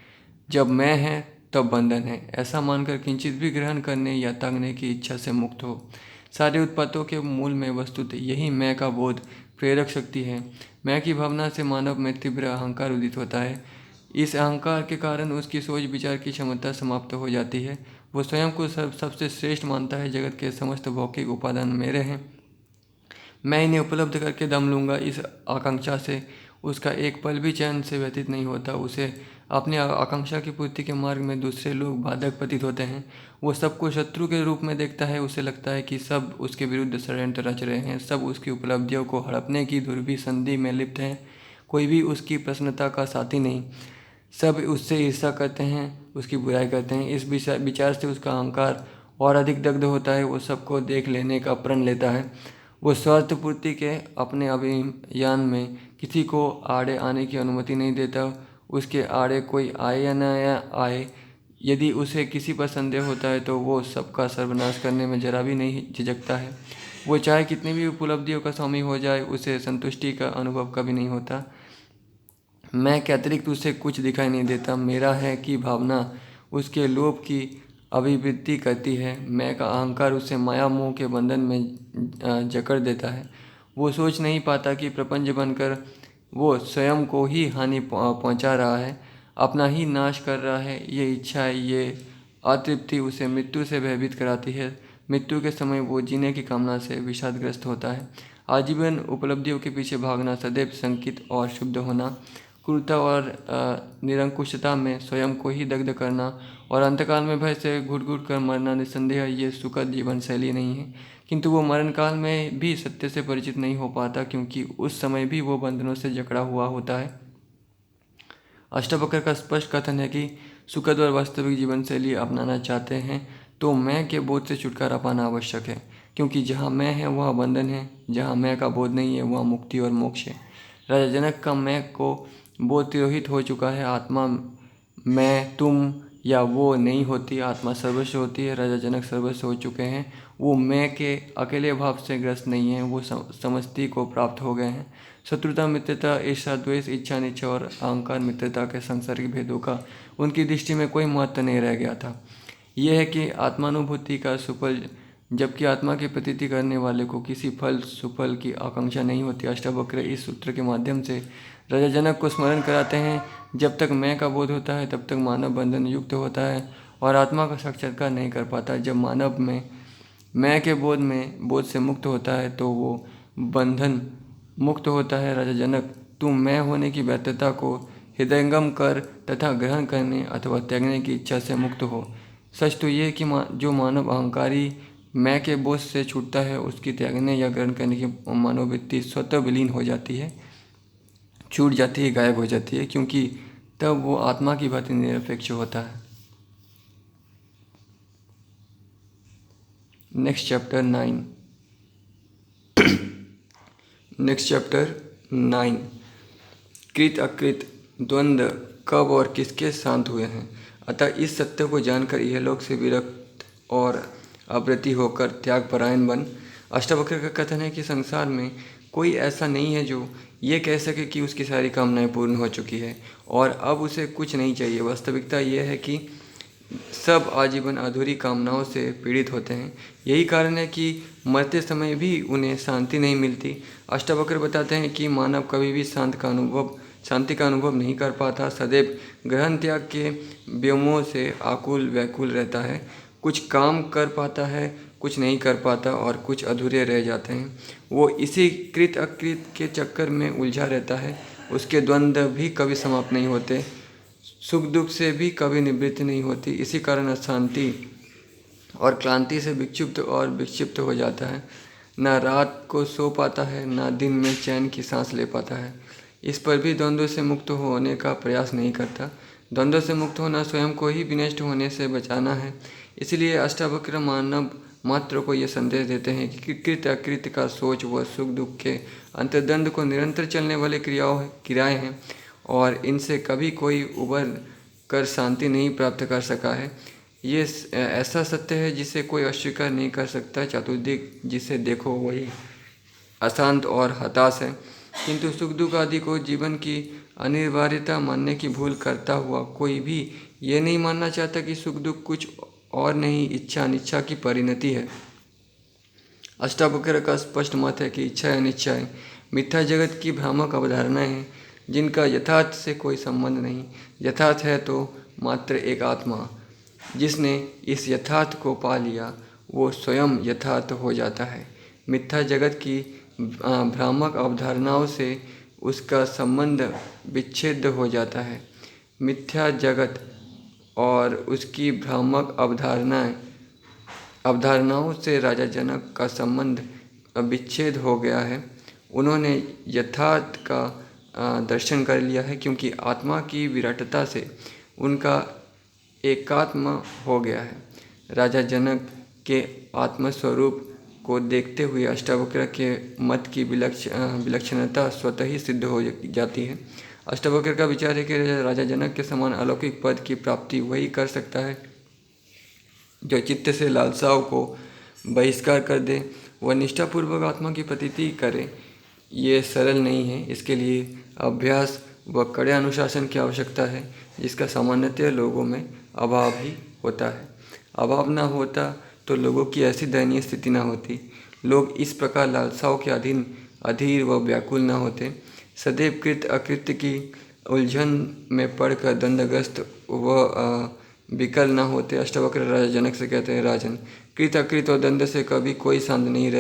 Speaker 1: जब मैं है तब बंधन है। ऐसा मानकर किंचित भी ग्रहण करने या त्यागने की इच्छा से मुक्त हो। सारे उत्पातों के मूल में वस्तुतः यही मैं का बोध प्रेरक शक्ति है। मैं की भावना से मानव में तीव्र अहंकार उदित होता है। इस अहंकार के कारण उसकी सोच विचार की क्षमता समाप्त हो जाती है। वो स्वयं को सबसे श्रेष्ठ मानता है। जगत के समस्त भौतिक उपादान मेरे हैं, मैं इन्हें उपलब्ध करके दम लूँगा। इस आकांक्षा से उसका एक पल भी चैन से व्यतीत नहीं होता। उसे अपनी आकांक्षा की पूर्ति के मार्ग में दूसरे लोग बाधक प्रतीत होते हैं। वो सबको शत्रु के रूप में देखता है। उसे लगता है कि सब उसके विरुद्ध षड्यंत्र रच रहे हैं, सब उसकी उपलब्धियों को हड़पने की दुर्भी संधि में लिप्त हैं। कोई भी उसकी प्रसन्नता का साथी नहीं, सब उससे ईर्ष्या करते हैं, उसकी बुराई करते हैं। इस विचार से उसका अहंकार और अधिक दग्ध होता है। वो सबको देख लेने का प्रण लेता है। वो स्वार्थ पूर्ति के अपने अभियान में किसी को आड़े आने की अनुमति नहीं देता। उसके आड़े कोई आए या न आए, यदि उसे किसी पर संदेह होता है तो वो सबका सर्वनाश करने में जरा भी नहीं झिझकता है। वो चाहे कितनी भी उपलब्धियों का स्वामी हो जाए, उसे संतुष्टि का अनुभव कभी नहीं होता। मैं के अतिरिक्त उसे कुछ दिखाई नहीं देता। मेरा है कि भावना उसके लोभ की अभिवृद्धि करती है। मैं का अहंकार उसे माया मोह के बंधन में जकड़ देता है। वो सोच नहीं पाता कि प्रपंच बनकर वो स्वयं को ही हानि पहुंचा रहा है, अपना ही नाश कर रहा है। ये इच्छा, ये अतृप्ति उसे मृत्यु से भयभीत कराती है। मृत्यु के समय वो जीने की कामना से विषादग्रस्त होता है। आजीवन उपलब्धियों के पीछे भागना, सदैव संकित और शुद्ध होना, क्रूरता और निरंकुशता में स्वयं को ही दग्ध करना और अंतकाल में भय से घुट घुट कर मरना, निस्संदेह ये सुखद जीवन शैली नहीं है। किंतु वो मरण काल में भी सत्य से परिचित नहीं हो पाता, क्योंकि उस समय भी वो बंधनों से जकड़ा हुआ होता है। अष्टवक्र का स्पष्ट कथन है कि सुखद और वास्तविक जीवन शैली अपनाना चाहते हैं तो मैं के बोध से छुटकारा पाना आवश्यक है, क्योंकि जहाँ मैं है वहाँ बंधन है, जहाँ मैं का बोध नहीं है वहाँ मुक्ति और मोक्ष है। राजा जनक का मैं को बोध तिरोहित हो चुका है। आत्मा मैं तुम या वो नहीं होती, आत्मा सर्वस्व होती है। राजा जनक सर्वस्व हो चुके हैं। वो मैं के अकेले भाव से ग्रस्त नहीं हैं, वो समष्टि को प्राप्त हो गए हैं। शत्रुता, मित्रता, ईर्ष्या, द्वेष, इच्छा, निच्छा और अहंकार मित्रता के सांसारिक भेदों का उनकी दृष्टि में कोई महत्व नहीं रह गया था। यह है कि आत्मानुभूति का सुफल, जबकि आत्मा की प्रतीति करने वाले को किसी फल सुफल की आकांक्षा नहीं होती। अष्टावक्र इस सूत्र के माध्यम से राजा जनक को स्मरण कराते हैं, जब तक मैं का बोध होता है तब तक मानव बंधन युक्त होता है और आत्मा का साक्षात्कार नहीं कर पाता। जब मानव में मैं के बोध से मुक्त होता है तो वो बंधन मुक्त होता है। राजा जनक, तुम मैं होने की व्यर्थता को हृदयंगम कर तथा ग्रहण करने अथवा त्यागने की इच्छा से मुक्त हो। सच तो ये कि जो मानव अहंकारी मैं के बोझ से छूटता है, उसकी त्यागने या ग्रहण करने की मनोवृत्ति स्वतः विलीन हो जाती है, छूट जाती है, गायब हो जाती है, क्योंकि तब वो आत्मा की भांति निरपेक्ष होता है। Next chapter 9। कृत अकृत द्वंद्व कब और किसके शांत हुए हैं। अतः इस सत्य को जानकर यह लोक से विरक्त और अवृत्ति होकर त्याग परायण बन। अष्टावक्र का कथन है कि संसार में कोई ऐसा नहीं है जो ये कह सके कि उसकी सारी कामनाएं पूर्ण हो चुकी है और अब उसे कुछ नहीं चाहिए। वास्तविकता यह है कि सब आजीवन अधूरी कामनाओं से पीड़ित होते हैं। यही कारण है कि मरते समय भी उन्हें शांति नहीं मिलती। अष्टावक्र बताते हैं कि मानव कभी भी शांति का अनुभव नहीं कर पाता, सदैव ग्रहण त्याग के व्योमों से आकुल व्याकुल रहता है। कुछ काम कर पाता है, कुछ नहीं कर पाता और कुछ अधूरे रह जाते हैं। वो इसी कृत अकृत के चक्कर में उलझा रहता है। उसके द्वंद्व भी कभी समाप्त नहीं होते, सुख दुख से भी कभी निवृत्ति नहीं होती। इसी कारण अशांति और क्लांति से विक्षिप्त हो जाता है। न रात को सो पाता है, न दिन में चैन की सांस ले पाता है। इस पर भी द्वंद्व से मुक्त होने का प्रयास नहीं करता। द्वंद्व से मुक्त होना स्वयं को ही विनष्ट होने से बचाना है। इसलिए अष्टावक्र मानव मात्र को यह संदेश देते हैं कि कृत अकृत का सोच व सुख दुख के अंतर्द्वंद को निरंतर चलने वाले क्रियाएं हैं और इनसे कभी कोई उबर कर शांति नहीं प्राप्त कर सका है। ये ऐसा सत्य है जिसे कोई अस्वीकार नहीं कर सकता। चतुर्दिक जिसे देखो वही अशांत और हताश है, किंतु सुख दुख आदि को जीवन की अनिवार्यता मानने की भूल करता हुआ कोई भी ये नहीं मानना चाहता कि सुख दुख कुछ और नहीं, इच्छा अनिच्छा की परिणति है। अष्टावक्र का स्पष्ट मत है कि इच्छाएं अनिच्छाएं मिथ्या जगत की भ्रामक अवधारणाएं हैं, जिनका यथार्थ से कोई संबंध नहीं। यथार्थ है तो मात्र एक आत्मा। जिसने इस यथार्थ को पा लिया वो स्वयं यथार्थ हो जाता है। मिथ्या जगत की भ्रामक अवधारणाओं से उसका संबंध विच्छेद हो जाता है। मिथ्या जगत और उसकी भ्रामक अवधारणाओं से राजा जनक का संबंध विच्छेद हो गया है। उन्होंने यथार्थ का दर्शन कर लिया है, क्योंकि आत्मा की विराटता से उनका एकात्म हो गया है। राजा जनक के आत्मस्वरूप को देखते हुए अष्टावक्र के मत की विलक्षणता स्वतः ही सिद्ध हो जाती है। अष्टावक्र का विचार है कि राजा जनक के समान अलौकिक पद की प्राप्ति वही कर सकता है जो चित्त से लालसाओं को बहिष्कार कर दे, वह निष्ठापूर्वक आत्मा की प्रतीति करे। ये सरल नहीं है, इसके लिए अभ्यास व कड़े अनुशासन की आवश्यकता है, जिसका सामान्यतः लोगों में अभाव ही होता है। अभाव न होता तो लोगों की ऐसी दयनीय स्थिति न होती। लोग इस प्रकार लालसाओं के अधीर व व्याकुल न होते। सदैव कृत अकृत्य की उलझन में पड़कर दंडग्रस्त व विकल न होते। अष्टावक्र राजा जनक से कहते हैं, राजन, कृत अकृत और दंड से कभी कोई शांत नहीं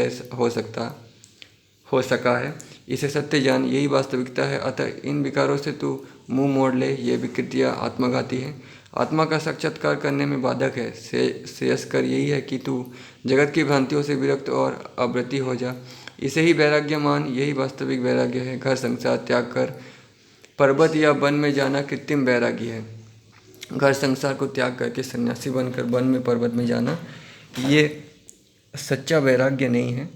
Speaker 1: हो सका है। इसे सत्य जान, यही वास्तविकता है। अतः इन विकारों से तू मुंह मोड़ ले। ये विकृतियाँ आत्मघाती हैं, आत्मा का साक्षात्कार करने में बाधक है। श्रेयस्कर यही है कि तू जगत की भ्रांतियों से विरक्त और अव्रती हो जा। इसे ही वैराग्य मान, यही वास्तविक वैराग्य है। घर संसार त्याग कर पर्वत या वन में जाना कृत्रिम वैराग्य है। घर संसार को त्याग करके सन्यासी बनकर वन में पर्वत में जाना, ये सच्चा वैराग्य नहीं है,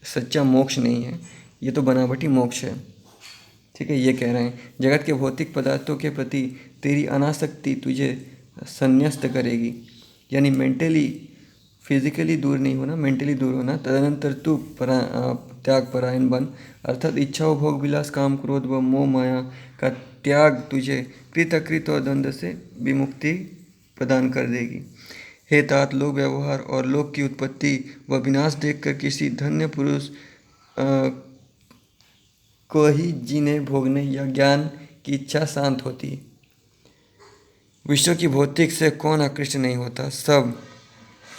Speaker 1: सच्चा मोक्ष नहीं है, ये तो बनावटी मोक्ष है। ठीक है, ये कह रहे हैं जगत के भौतिक पदार्थों के प्रति तेरी अनासक्ति तुझे संन्यस्त करेगी, यानी मेंटली फिजिकली दूर नहीं होना, मेंटली दूर होना। तदनंतर तू त्याग परायण बन, अर्थात इच्छाओं, भोग विलास, काम, क्रोध व मोह माया का त्याग तुझे कृत अकृत और द्वंद्व से विमुक्ति प्रदान कर देगी। हे तात, लोक व्यवहार और लोक की उत्पत्ति व विनाश देखकर किसी धन्य पुरुष को ही जीने, भोगने या ज्ञान की इच्छा शांत होती है। विश्व की भौतिक से कौन आकृष्ट नहीं होता, सब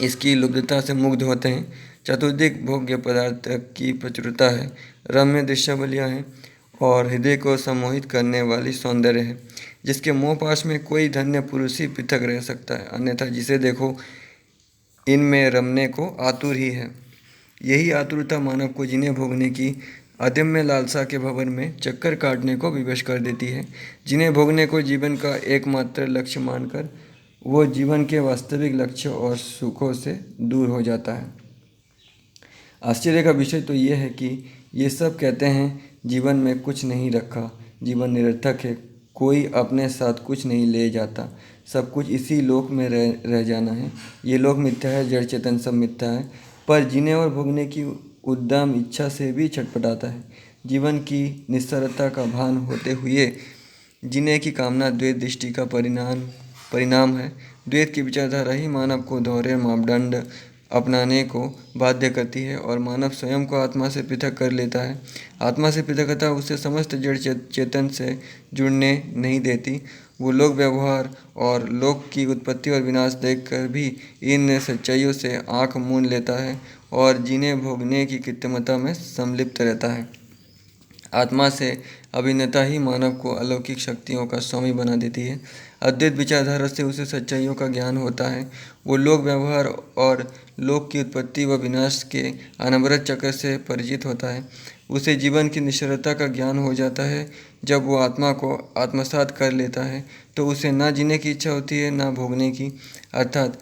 Speaker 1: इसकी लुब्धता से मुग्ध होते हैं। चतुर्दिक भोग्य पदार्थ की प्रचुरता है, रम्य दृश्यावलियाँ हैं और हृदय को सम्मोहित करने वाली सौंदर्य है, जिसके मोह पाश में कोई धन्य पुरुष ही पृथक रह सकता है, अन्यथा जिसे देखो इनमें रमने को आतुर ही है। यही आतुरता मानव को जीने भोगने की अदम्य लालसा के भंवर में चक्कर काटने को विवश कर देती है। जिन्हें भोगने को जीवन का एकमात्र लक्ष्य मानकर वो जीवन के वास्तविक लक्ष्य और सुखों से दूर हो जाता है। आश्चर्य का विषय तो ये है कि ये सब कहते हैं जीवन में कुछ नहीं रखा, जीवन निरर्थक है, कोई अपने साथ कुछ नहीं ले जाता, सब कुछ इसी लोक में रह जाना है। ये लोक मिथ्या है, जड़ चेतन सब मिथ्या है, पर जीने और भोगने की उद्दाम इच्छा से भी छटपटाता है। जीवन की निस्सारता का भान होते हुए जीने की कामना द्वैत दृष्टि का परिणाम है। द्वैत की विचारधारा ही मानव को दोहरे मापदंड अपनाने को बाध्य करती है और मानव स्वयं को आत्मा से पृथक कर लेता है। आत्मा से पृथकता उसे समस्त जड़ चेतन से जुड़ने नहीं देती। वो लोक व्यवहार और लोक की उत्पत्ति और विनाश देखकर भी इन सच्चाइयों से आंख मूंद लेता है और जीने भोगने की कृत्रिमता में संलिप्त रहता है। आत्मा से अभिन्नता ही मानव को अलौकिक शक्तियों का स्वामी बना देती है। अद्वैत विचारधारा से उसे सच्चाइयों का ज्ञान होता है। वो लोक व्यवहार और लोक की उत्पत्ति व विनाश के अनवरत चक्र से परिचित होता है। उसे जीवन की निश्चलता का ज्ञान हो जाता है। जब वो आत्मा को आत्मसात कर लेता है तो उसे ना जीने की इच्छा होती है ना भोगने की। अर्थात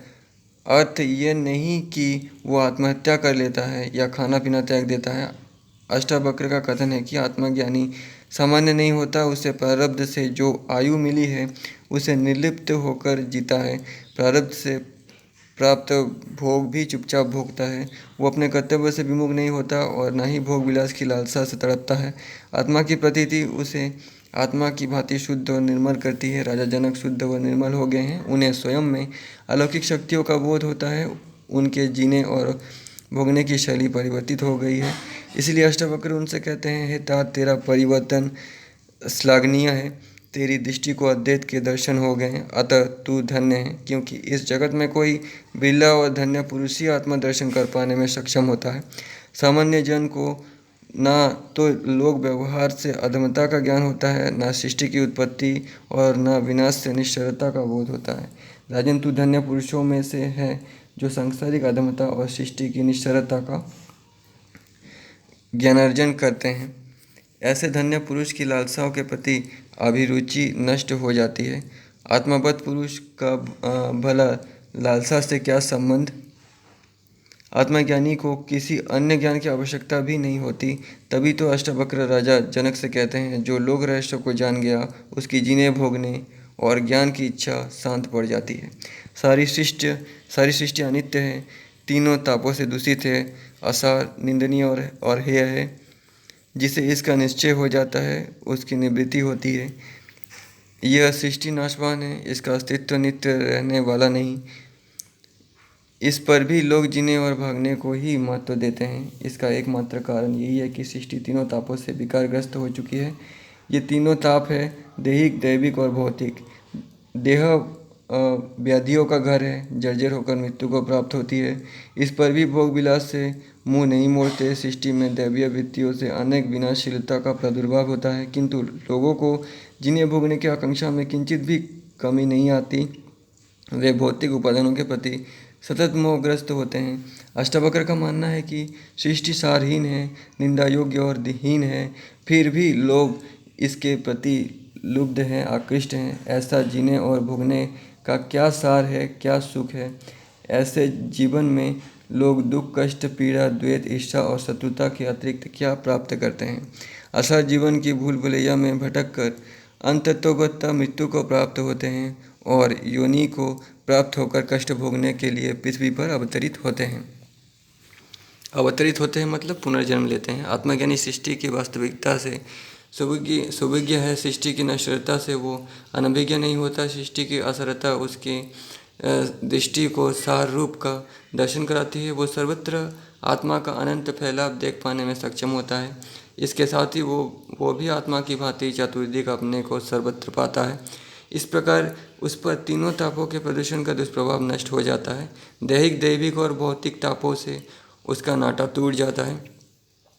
Speaker 1: अर्थ ये नहीं कि वो आत्महत्या कर लेता है या खाना पीना त्याग देता है। अष्टावक्र का कथन है कि आत्मज्ञानी सामान्य नहीं होता, उसे प्रारब्ध से जो आयु मिली है उसे निर्लिप्त होकर जीता है। प्रारब्ध से प्राप्त भोग भी चुपचाप भोगता है। वो अपने कर्तव्य से विमुख नहीं होता और न ही भोग विलास की लालसा से तड़पता है। आत्मा की प्रतीति उसे आत्मा की भांति शुद्ध और निर्मल करती है। राजा जनक शुद्ध व निर्मल हो गए हैं, उन्हें स्वयं में अलौकिक शक्तियों का बोध होता है, उनके जीने और भोगने की शैली परिवर्तित हो गई है। इसलिए अष्टावक्र उनसे कहते हैं, हे तात, तेरा परिवर्तन श्लाघनीय है, तेरी दृष्टि को अद्वैत के दर्शन हो गए हैं, अतः तू धन्य है, क्योंकि इस जगत में कोई बिरला और धन्य पुरुष ही आत्मा दर्शन कर पाने में सक्षम होता है। सामान्य जन को ना तो लोक व्यवहार से अधमता का ज्ञान होता है, ना सृष्टि की उत्पत्ति और ना विनाश से निश्चलता का बोध होता है। राजन, तू धन्य पुरुषों में से है जो सांसारिक अधमता और सृष्टि की निश्चलता का ज्ञानार्जन करते हैं। ऐसे धन्य पुरुष की लालसाओं के प्रति अभिरुचि नष्ट हो जाती है। आत्मबद्ध पुरुष का भला लालसा से क्या संबंध? आत्मज्ञानी को किसी अन्य ज्ञान की आवश्यकता भी नहीं होती। तभी तो अष्टावक्र राजा जनक से कहते हैं, जो लोक रहस्य को जान गया उसकी जीने भोगने और ज्ञान की इच्छा शांत पड़ जाती है। सारी सृष्टि अनित्य है, तीनों तापों से दूषित है, असार, निंदनीय और हेय है। जिसे इसका निश्चय हो जाता है उसकी निवृत्ति होती है। यह सृष्टि नाशवान है, इसका अस्तित्व नित्य रहने वाला नहीं। इस पर भी लोग जीने और भागने को ही महत्व देते हैं। इसका एकमात्र कारण यही है कि सृष्टि तीनों तापों से विकारग्रस्त हो चुकी है। ये तीनों ताप है, दैहिक, दैविक और भौतिक। देह व्याधियों का घर है, जर्जर होकर मृत्यु को प्राप्त होती है। इस पर भी भोग विलास से मुंह नहीं मोड़ते। सृष्टि में दैवीय वृत्तियों से अनेक विनाशशीलता का प्रादुर्भाव होता है, किंतु लोगों को जीने भोगने की आकांक्षा में किंचित भी कमी नहीं आती। वे भौतिक उपादानों के प्रति सतत मोहग्रस्त होते हैं। अष्टावक्र का मानना है कि सृष्टि सारहीन है, निंदा योग्य और हीन है, फिर भी लोग इसके प्रति लुब्ध हैं, आकृष्ट हैं। ऐसा जीने और भोगने का क्या सार है, क्या सुख है? ऐसे जीवन में लोग दुख, कष्ट, पीड़ा, द्वेष, ईर्ष्या और शत्रुता के अतिरिक्त क्या प्राप्त करते हैं? असार जीवन की भूल भुलैया में भटक कर अंततोगत्वा मृत्यु को प्राप्त होते हैं और योनि को प्राप्त होकर कष्ट भोगने के लिए पृथ्वी पर अवतरित होते हैं। मतलब पुनर्जन्म लेते हैं। आत्मज्ञानी सृष्टि की वास्तविकता से सुविज्ञ है। सृष्टि की नश्वरता से वो अनभिज्ञ नहीं होता। सृष्टि की असरता उसकी दृष्टि को सार रूप का दर्शन कराती है। वो सर्वत्र आत्मा का अनंत फैलाव देख पाने में सक्षम होता है। इसके साथ ही वो भी आत्मा की भांति चतुर्दिक अपने को सर्वत्र पाता है। इस प्रकार उस पर तीनों तापों के प्रदूषण का दुष्प्रभाव नष्ट हो जाता है। दैहिक, दैविक और भौतिक तापों से उसका नाता टूट जाता है।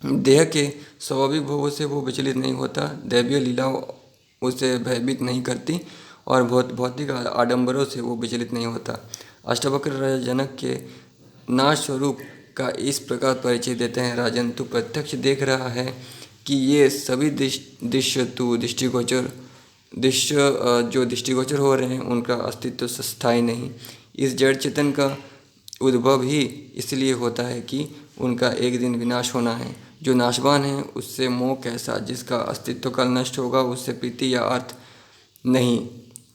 Speaker 1: देह के स्वाभाविक भोगों से वो विचलित नहीं होता। दैवीय लीलाओं उसे भयभीत नहीं करती और भौतिक आडंबरों से वो विचलित नहीं होता। अष्टावक्र राजा जनक के नाश स्वरूप का इस प्रकार परिचय देते हैं। राजन, तू प्रत्यक्ष देख रहा है कि ये सभी दृश्य जो दृष्टिगोचर हो रहे हैं उनका अस्तित्व स्थायी नहीं। इस जड़ चेतन का उद्भव ही इसलिए होता है कि उनका एक दिन विनाश होना है। जो नाशवान है उससे मोह कैसा? जिसका अस्तित्व कल नष्ट होगा उससे प्रीति या अर्थ नहीं,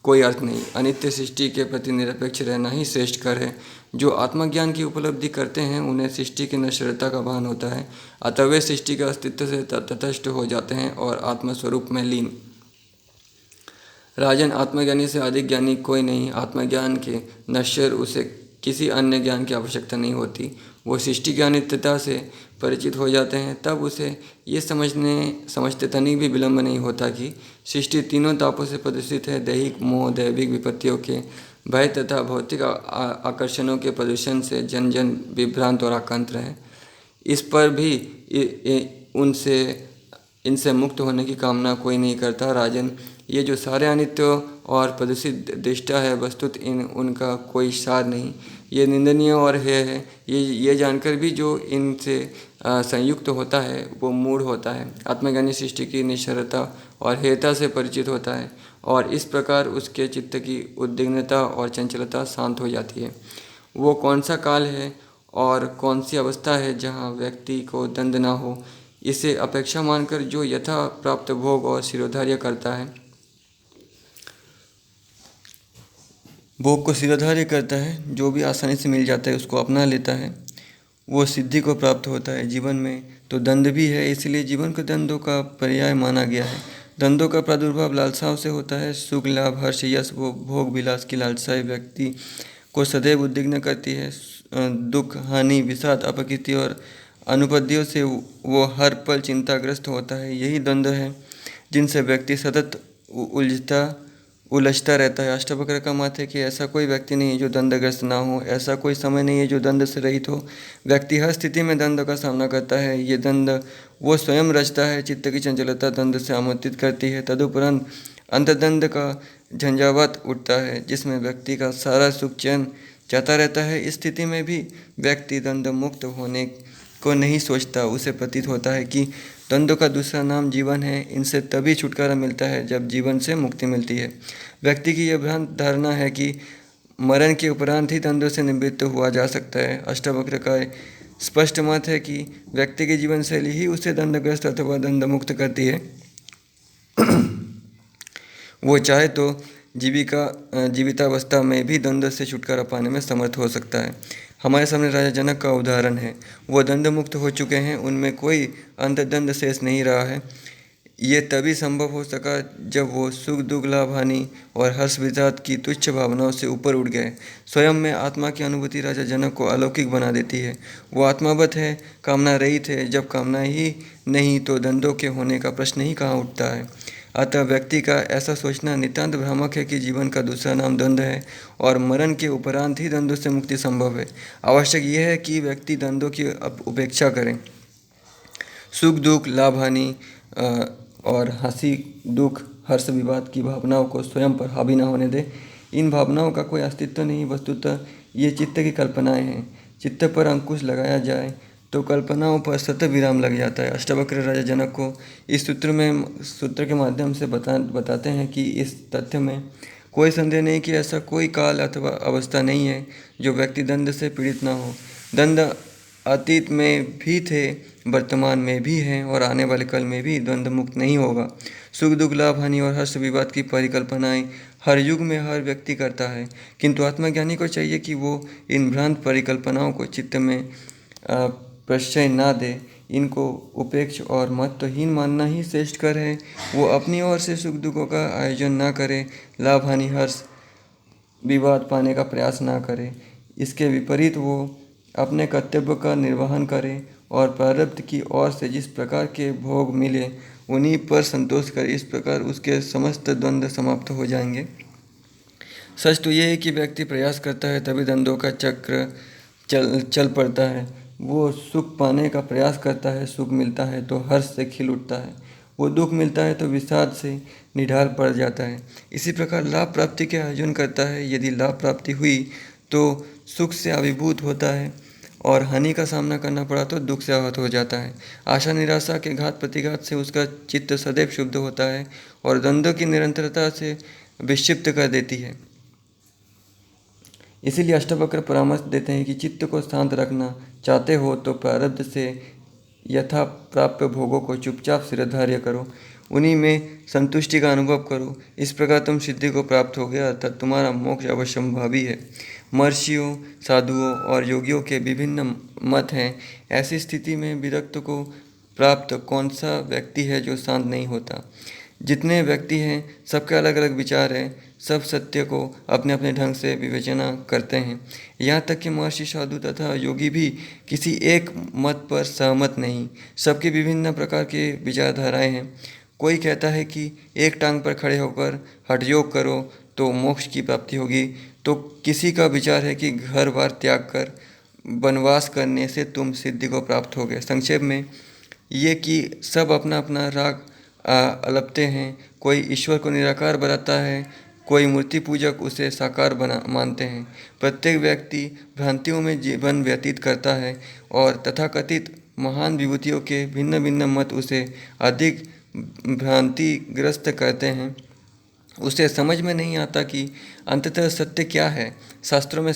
Speaker 1: कोई अर्थ नहीं। अनित्य सृष्टि के प्रति निरपेक्ष रहना ही श्रेष्ठ कर है। जो आत्मज्ञान की उपलब्धि करते हैं उन्हें सृष्टि की नश्वरता का भान होता है, अतः वे सृष्टि के अस्तित्व से तटस्थ हो जाते हैं और आत्मस्वरूप में लीन। राजन, आत्मज्ञानी से अधिक ज्ञानी कोई नहीं। आत्मज्ञान के नश्वर उसे किसी अन्य ज्ञान की आवश्यकता नहीं होती। वो सृष्टि की अनित्यता से परिचित हो जाते हैं, तब उसे ये समझते तनिक भी विलंब नहीं होता कि सृष्टि तीनों तापों से प्रदूषित है। दैहिक मोह, दैविक विपत्तियों के भय तथा भौतिक आकर्षणों के प्रदूषण से जन जन विभ्रांत और आक्रांत रहे। इस पर भी इनसे मुक्त होने की कामना कोई नहीं करता। राजन, ये जो सारे अनित्य और प्रदूषित दृष्टा है, वस्तुत उनका कोई सार नहीं। ये निंदनीय और है। ये जानकर भी जो इनसे संयुक्त होता है वो मूढ़ होता है। आत्मज्ञानी सृष्टि की निश्चरता और हेयता से परिचित होता है और इस प्रकार उसके चित्त की उद्विग्नता और चंचलता शांत हो जाती है। वो कौन सा काल है और कौन सी अवस्था है जहाँ व्यक्ति को दंड न हो, इसे अपेक्षा मानकर जो यथा प्राप्त भोग और शिरोधार्य करता है, भोग को शिरोधार्य करता है, जो भी आसानी से मिल जाता है उसको अपना लेता है, वो सिद्धि को प्राप्त होता है। जीवन में तो दंड भी है, इसलिए जीवन को द्वंद्वों का पर्याय माना गया है। द्वंद्वों का प्रादुर्भाव लालसाओं से होता है। सुख, लाभ, हर्ष, यश, भोग विलास की लालसाएं व्यक्ति को सदैव उद्विग्न करती है। दुख, हानि, विषाद, अपकीर्ति और अनुपद्यों से वो हर पल चिंताग्रस्त होता है। यही द्वंद्व है जिनसे व्यक्ति सतत उलझता रहता है। अष्टावक्र का मत है कि ऐसा कोई व्यक्ति नहीं है जो द्वंद्वग्रस्त ना हो, ऐसा कोई समय नहीं है जो द्वंद्व से रहित हो। व्यक्ति हर स्थिति में द्वंद्व का सामना करता है। ये द्वंद्व वो स्वयं रचता है। चित्त की चंचलता द्वंद्व से आमंत्रित करती है। तदुपरांत अंतर्द्वंद का झंझावात उठता है जिसमें व्यक्ति का सारा सुख चैन जाता रहता है। इस स्थिति में भी व्यक्ति द्वंद्व मुक्त होने को नहीं सोचता। उसे प्रतीत होता है कि द्वंद्व का दूसरा नाम जीवन है। इनसे तभी छुटकारा मिलता है जब जीवन से मुक्ति मिलती है। व्यक्ति की यह भ्रांत धारणा है कि मरण के उपरांत ही द्वंद्व से निवृत्त हुआ जा सकता है। अष्टावक्र का स्पष्ट मत है कि व्यक्ति की जीवन शैली ही उसे द्वंद्वग्रस्त अथवा द्वंद्व मुक्त करती है। वो चाहे तो जीवितावस्था में भी द्वंद्व से छुटकारा पाने में समर्थ हो सकता है। हमारे सामने राजा जनक का उदाहरण है। वो द्वंद्व मुक्त हो चुके हैं, उनमें कोई अंतर्द्वंद शेष नहीं रहा है। ये तभी संभव हो सका जब वो सुख दुख लाभ हानि और हर्ष विषाद की तुच्छ भावनाओं से ऊपर उठ गए। स्वयं में आत्मा की अनुभूति राजा जनक को अलौकिक बना देती है। वो आत्मावत है, कामना रहित है। जब कामना ही नहीं तो द्वंद्वों के होने का प्रश्न ही कहाँ उठता है। अतः व्यक्ति का ऐसा सोचना नितांत भ्रामक है कि जीवन का दूसरा नाम द्वंद्व है और मरण के उपरांत ही द्वंद्व से मुक्ति संभव है। आवश्यक यह है कि व्यक्ति द्वंद्वों की उपेक्षा करें। सुख दुख लाभ हानि और हंसी दुख हर्ष विवाद की भावनाओं को स्वयं पर हावी न होने दे। इन भावनाओं का कोई अस्तित्व नहीं, वस्तुतः ये चित्त की कल्पनाएं हैं। चित्त पर अंकुश लगाया जाए तो कल्पनाओं पर सतत विराम लग जाता है। अष्टावक्र राजा जनक को इस सूत्र के माध्यम से बताते हैं कि इस तथ्य में कोई संदेह नहीं कि ऐसा कोई काल अथवा अवस्था नहीं है जो व्यक्ति द्वंद्व से पीड़ित न हो। द्वंद्व अतीत में भी थे, वर्तमान में भी हैं और आने वाले कल में भी द्वंद्व मुक्त नहीं होगा। सुख दुख लाभ हानि और हर्ष विवाद की परिकल्पनाएं हर युग में हर व्यक्ति करता है, किंतु आत्मज्ञानी को चाहिए कि वो इन भ्रांत परिकल्पनाओं को चित्त में प्रश्रय न दे। इनको उपेक्ष और महत्वहीन मानना ही श्रेष्ठ कर है। वो अपनी ओर से सुख दुखों का आयोजन न करे, लाभ हानि हर्ष विवाद पाने का प्रयास न करे। इसके विपरीत वो अपने कर्तव्य का निर्वहन करे और प्रारब्ध की ओर से जिस प्रकार के भोग मिले उन्हीं पर संतोष करे। इस प्रकार उसके समस्त द्वंद्व समाप्त हो जाएंगे। सच तो यह है कि व्यक्ति प्रयास करता है तभी द्वंद्वों का चक्र चल पड़ता है। वो सुख पाने का प्रयास करता है, सुख मिलता है तो हर्ष से खिल उठता है, वो दुख मिलता है तो विषाद से निढाल पड़ जाता है। इसी प्रकार लाभ प्राप्ति के आयोजन करता है। यदि लाभ प्राप्ति हुई तो सुख से अभिभूत होता है और हानि का सामना करना पड़ा तो दुख से आहत हो जाता है। आशा निराशा के घात प्रतिघात से उसका चित्त सदैव शुद्ध होता है और द्वंद्व की निरंतरता से विक्षिप्त कर देती है। इसीलिए अष्टावक्र परामर्श देते हैं कि चित्त को शांत रखना चाहते हो तो प्रारब्ध से यथा प्राप्य भोगों को चुपचाप सिरधार्य करो, उन्हीं में संतुष्टि का अनुभव करो। इस प्रकार तुम सिद्धि को प्राप्त हो गया अर्थात तुम्हारा मोक्ष अवश्यंभावी है। महर्षियों साधुओं और योगियों के विभिन्न मत हैं। ऐसी स्थिति में विरक्त को प्राप्त कौन सा व्यक्ति है जो शांत नहीं होता। जितने व्यक्ति हैं सबके अलग अलग विचार हैं, सब सत्य को अपने अपने ढंग से विवेचना करते हैं। यहाँ तक कि महर्षि साधु तथा योगी भी किसी एक मत पर सहमत नहीं। सबके विभिन्न प्रकार के विचारधाराएं हैं। कोई कहता है कि एक टांग पर खड़े होकर हठ योग करो तो मोक्ष की प्राप्ति होगी, तो किसी का विचार है कि घर बार त्याग कर वनवास करने से तुम सिद्धि को प्राप्त होगे। संक्षेप में ये कि सब अपना अपना राग अलपते हैं। कोई ईश्वर को निराकार बताता है, कोई मूर्ति पूजक उसे साकार मानते हैं। प्रत्येक व्यक्ति भ्रांतियों में जीवन व्यतीत करता है और तथाकथित महान विभूतियों के भिन्न भिन्न मत उसे अधिक भ्रांतिग्रस्त करते हैं। उसे समझ में नहीं आता कि अंततः सत्य क्या है। शास्त्रों में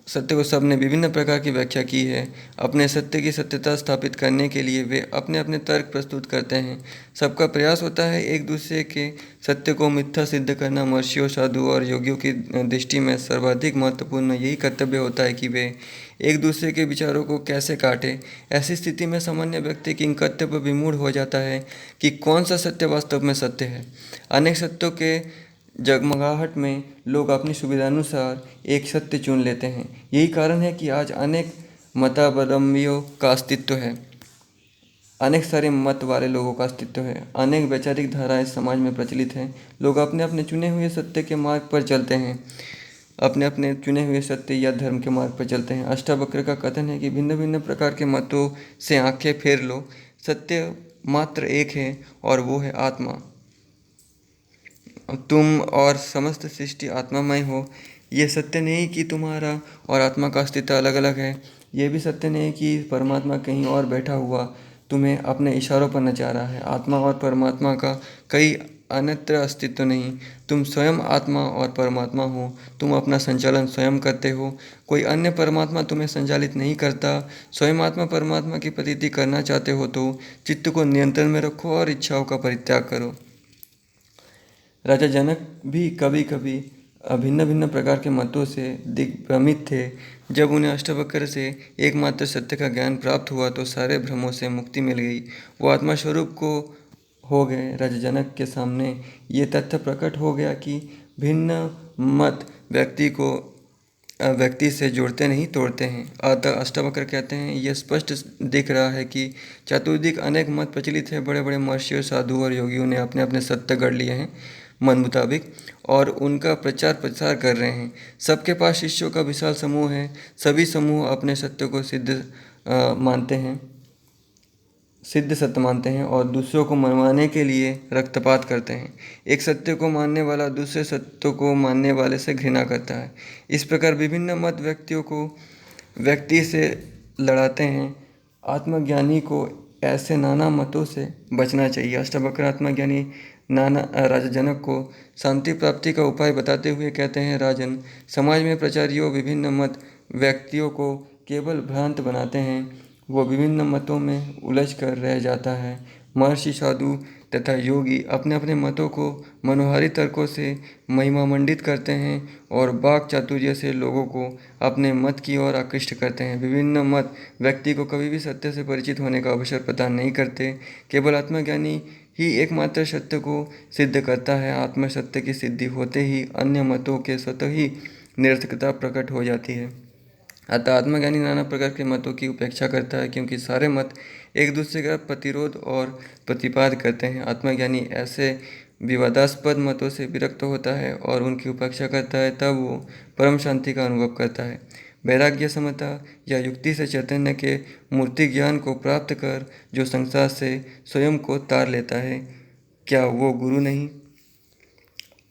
Speaker 1: सत्य को सबने विभिन्न प्रकार की व्याख्या की है। अपने सत्य की सत्यता स्थापित करने के लिए वे अपने अपने तर्क प्रस्तुत करते हैं। सबका प्रयास होता है एक दूसरे के सत्य को मिथ्या सिद्ध करना। महर्षियों साधुओं और योगियों की दृष्टि में सर्वाधिक महत्वपूर्ण यही कर्तव्य होता है कि वे एक दूसरे के विचारों को कैसे काटें। ऐसी स्थिति में सामान्य व्यक्ति किन कर्तव्य विमूढ़ हो जाता है कि कौन सा सत्य वास्तव में सत्य है। अनेक सत्यों के जगमगाहट में लोग अपनी सुविधानुसार एक सत्य चुन लेते हैं। यही कारण है कि आज अनेक मतावलंबियों का अस्तित्व है, अनेक सारे मत वाले लोगों का अस्तित्व है, अनेक वैचारिक धाराएं समाज में प्रचलित हैं। लोग अपने अपने चुने हुए सत्य के मार्ग पर चलते हैं, अपने अपने चुने हुए सत्य या धर्म के मार्ग पर चलते हैं। अष्टावक्र का कथन है कि भिन्न भिन्न प्रकार के मतों से आंखें फेर लो, सत्य मात्र एक है और वो है आत्मा। तुम और समस्त सृष्टि आत्मामय हो। ये सत्य नहीं कि तुम्हारा और आत्मा का अस्तित्व अलग अलग है। ये भी सत्य नहीं कि परमात्मा कहीं और बैठा हुआ तुम्हें अपने इशारों पर नचा रहा है। आत्मा और परमात्मा का कई अन्यत्र अस्तित्व नहीं। तुम स्वयं आत्मा और परमात्मा हो। तुम अपना संचालन स्वयं करते हो। कोई अन्य परमात्मा तुम्हें संचालित नहीं करता। स्वयं आत्मा परमात्मा की प्रतीति करना चाहते हो तो चित्त को नियंत्रण में रखो और इच्छाओं का परित्याग करो। राजा जनक भी कभी कभी भिन्न भिन्न प्रकार के मतों से दिग्भ्रमित थे। जब उन्हें अष्टवक्र से एकमात्र सत्य का ज्ञान प्राप्त हुआ तो सारे भ्रमों से मुक्ति मिल गई। वो आत्मा स्वरूप को हो गए। राजा जनक के सामने ये तथ्य प्रकट हो गया कि भिन्न मत व्यक्ति से जोड़ते नहीं तोड़ते हैं। अतः अष्टावक्र कहते हैं, यह स्पष्ट दिख रहा है कि चतुर्दिक अनेक मत प्रचलित है। बड़े बड़े महर्षियों, साधु और योगियों ने अपने अपने सत्य गढ़ लिए हैं मन मुताबिक और उनका प्रचार प्रसार कर रहे हैं। सबके पास शिष्यों का विशाल समूह है। सभी समूह अपने सत्य को सिद्ध सत्य मानते हैं और दूसरों को मनवाने के लिए रक्तपात करते हैं। एक सत्य को मानने वाला दूसरे सत्य को मानने वाले से घृणा करता है। इस प्रकार विभिन्न मत व्यक्ति से लड़ाते हैं। आत्मज्ञानी को ऐसे नाना मतों से बचना चाहिए। अष्टावक्र आत्मज्ञानी राजा जनक को शांति प्राप्ति का उपाय बताते हुए कहते हैं, राजन, समाज में प्रचारियों विभिन्न मत व्यक्तियों को केवल भ्रांत बनाते हैं। वो विभिन्न मतों में उलझ कर रह जाता है। महर्षि, साधु तथा योगी अपने अपने मतों को मनोहारी तर्कों से महिमामंडित करते हैं और वाक् चातुर्य से लोगों को अपने मत की ओर आकृष्ट करते हैं। विभिन्न मत व्यक्ति को कभी भी सत्य से परिचित होने का अवसर प्रदान नहीं करते। केवल आत्मज्ञानी ही एकमात्र सत्य को सिद्ध करता है। आत्म सत्य की सिद्धि होते ही अन्य मतों के स्वतः ही निरर्थकता प्रकट हो जाती है। अतः आत्मज्ञानी नाना प्रकार के मतों की उपेक्षा करता है, क्योंकि सारे मत एक दूसरे का प्रतिरोध और प्रतिपाद करते हैं। आत्मज्ञानी ऐसे विवादास्पद मतों से विरक्त होता है और उनकी उपेक्षा करता है, तब वो परम शांति का अनुभव करता है। वैराग्य, समता या युक्ति से चैतन्य के मूर्ति ज्ञान को प्राप्त कर जो संसार से स्वयं को तार लेता है, क्या वो गुरु नहीं?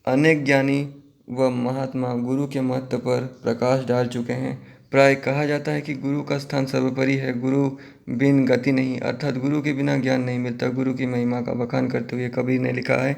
Speaker 1: अनेक ज्ञानी व महात्मा गुरु के महत्व पर प्रकाश डाल चुके हैं। प्राय कहा जाता है कि गुरु का स्थान सर्वोपरि है। गुरु बिन गति नहीं, अर्थात गुरु के बिना ज्ञान नहीं मिलता। गुरु की महिमा का बखान करते हुए कबीर ने लिखा है,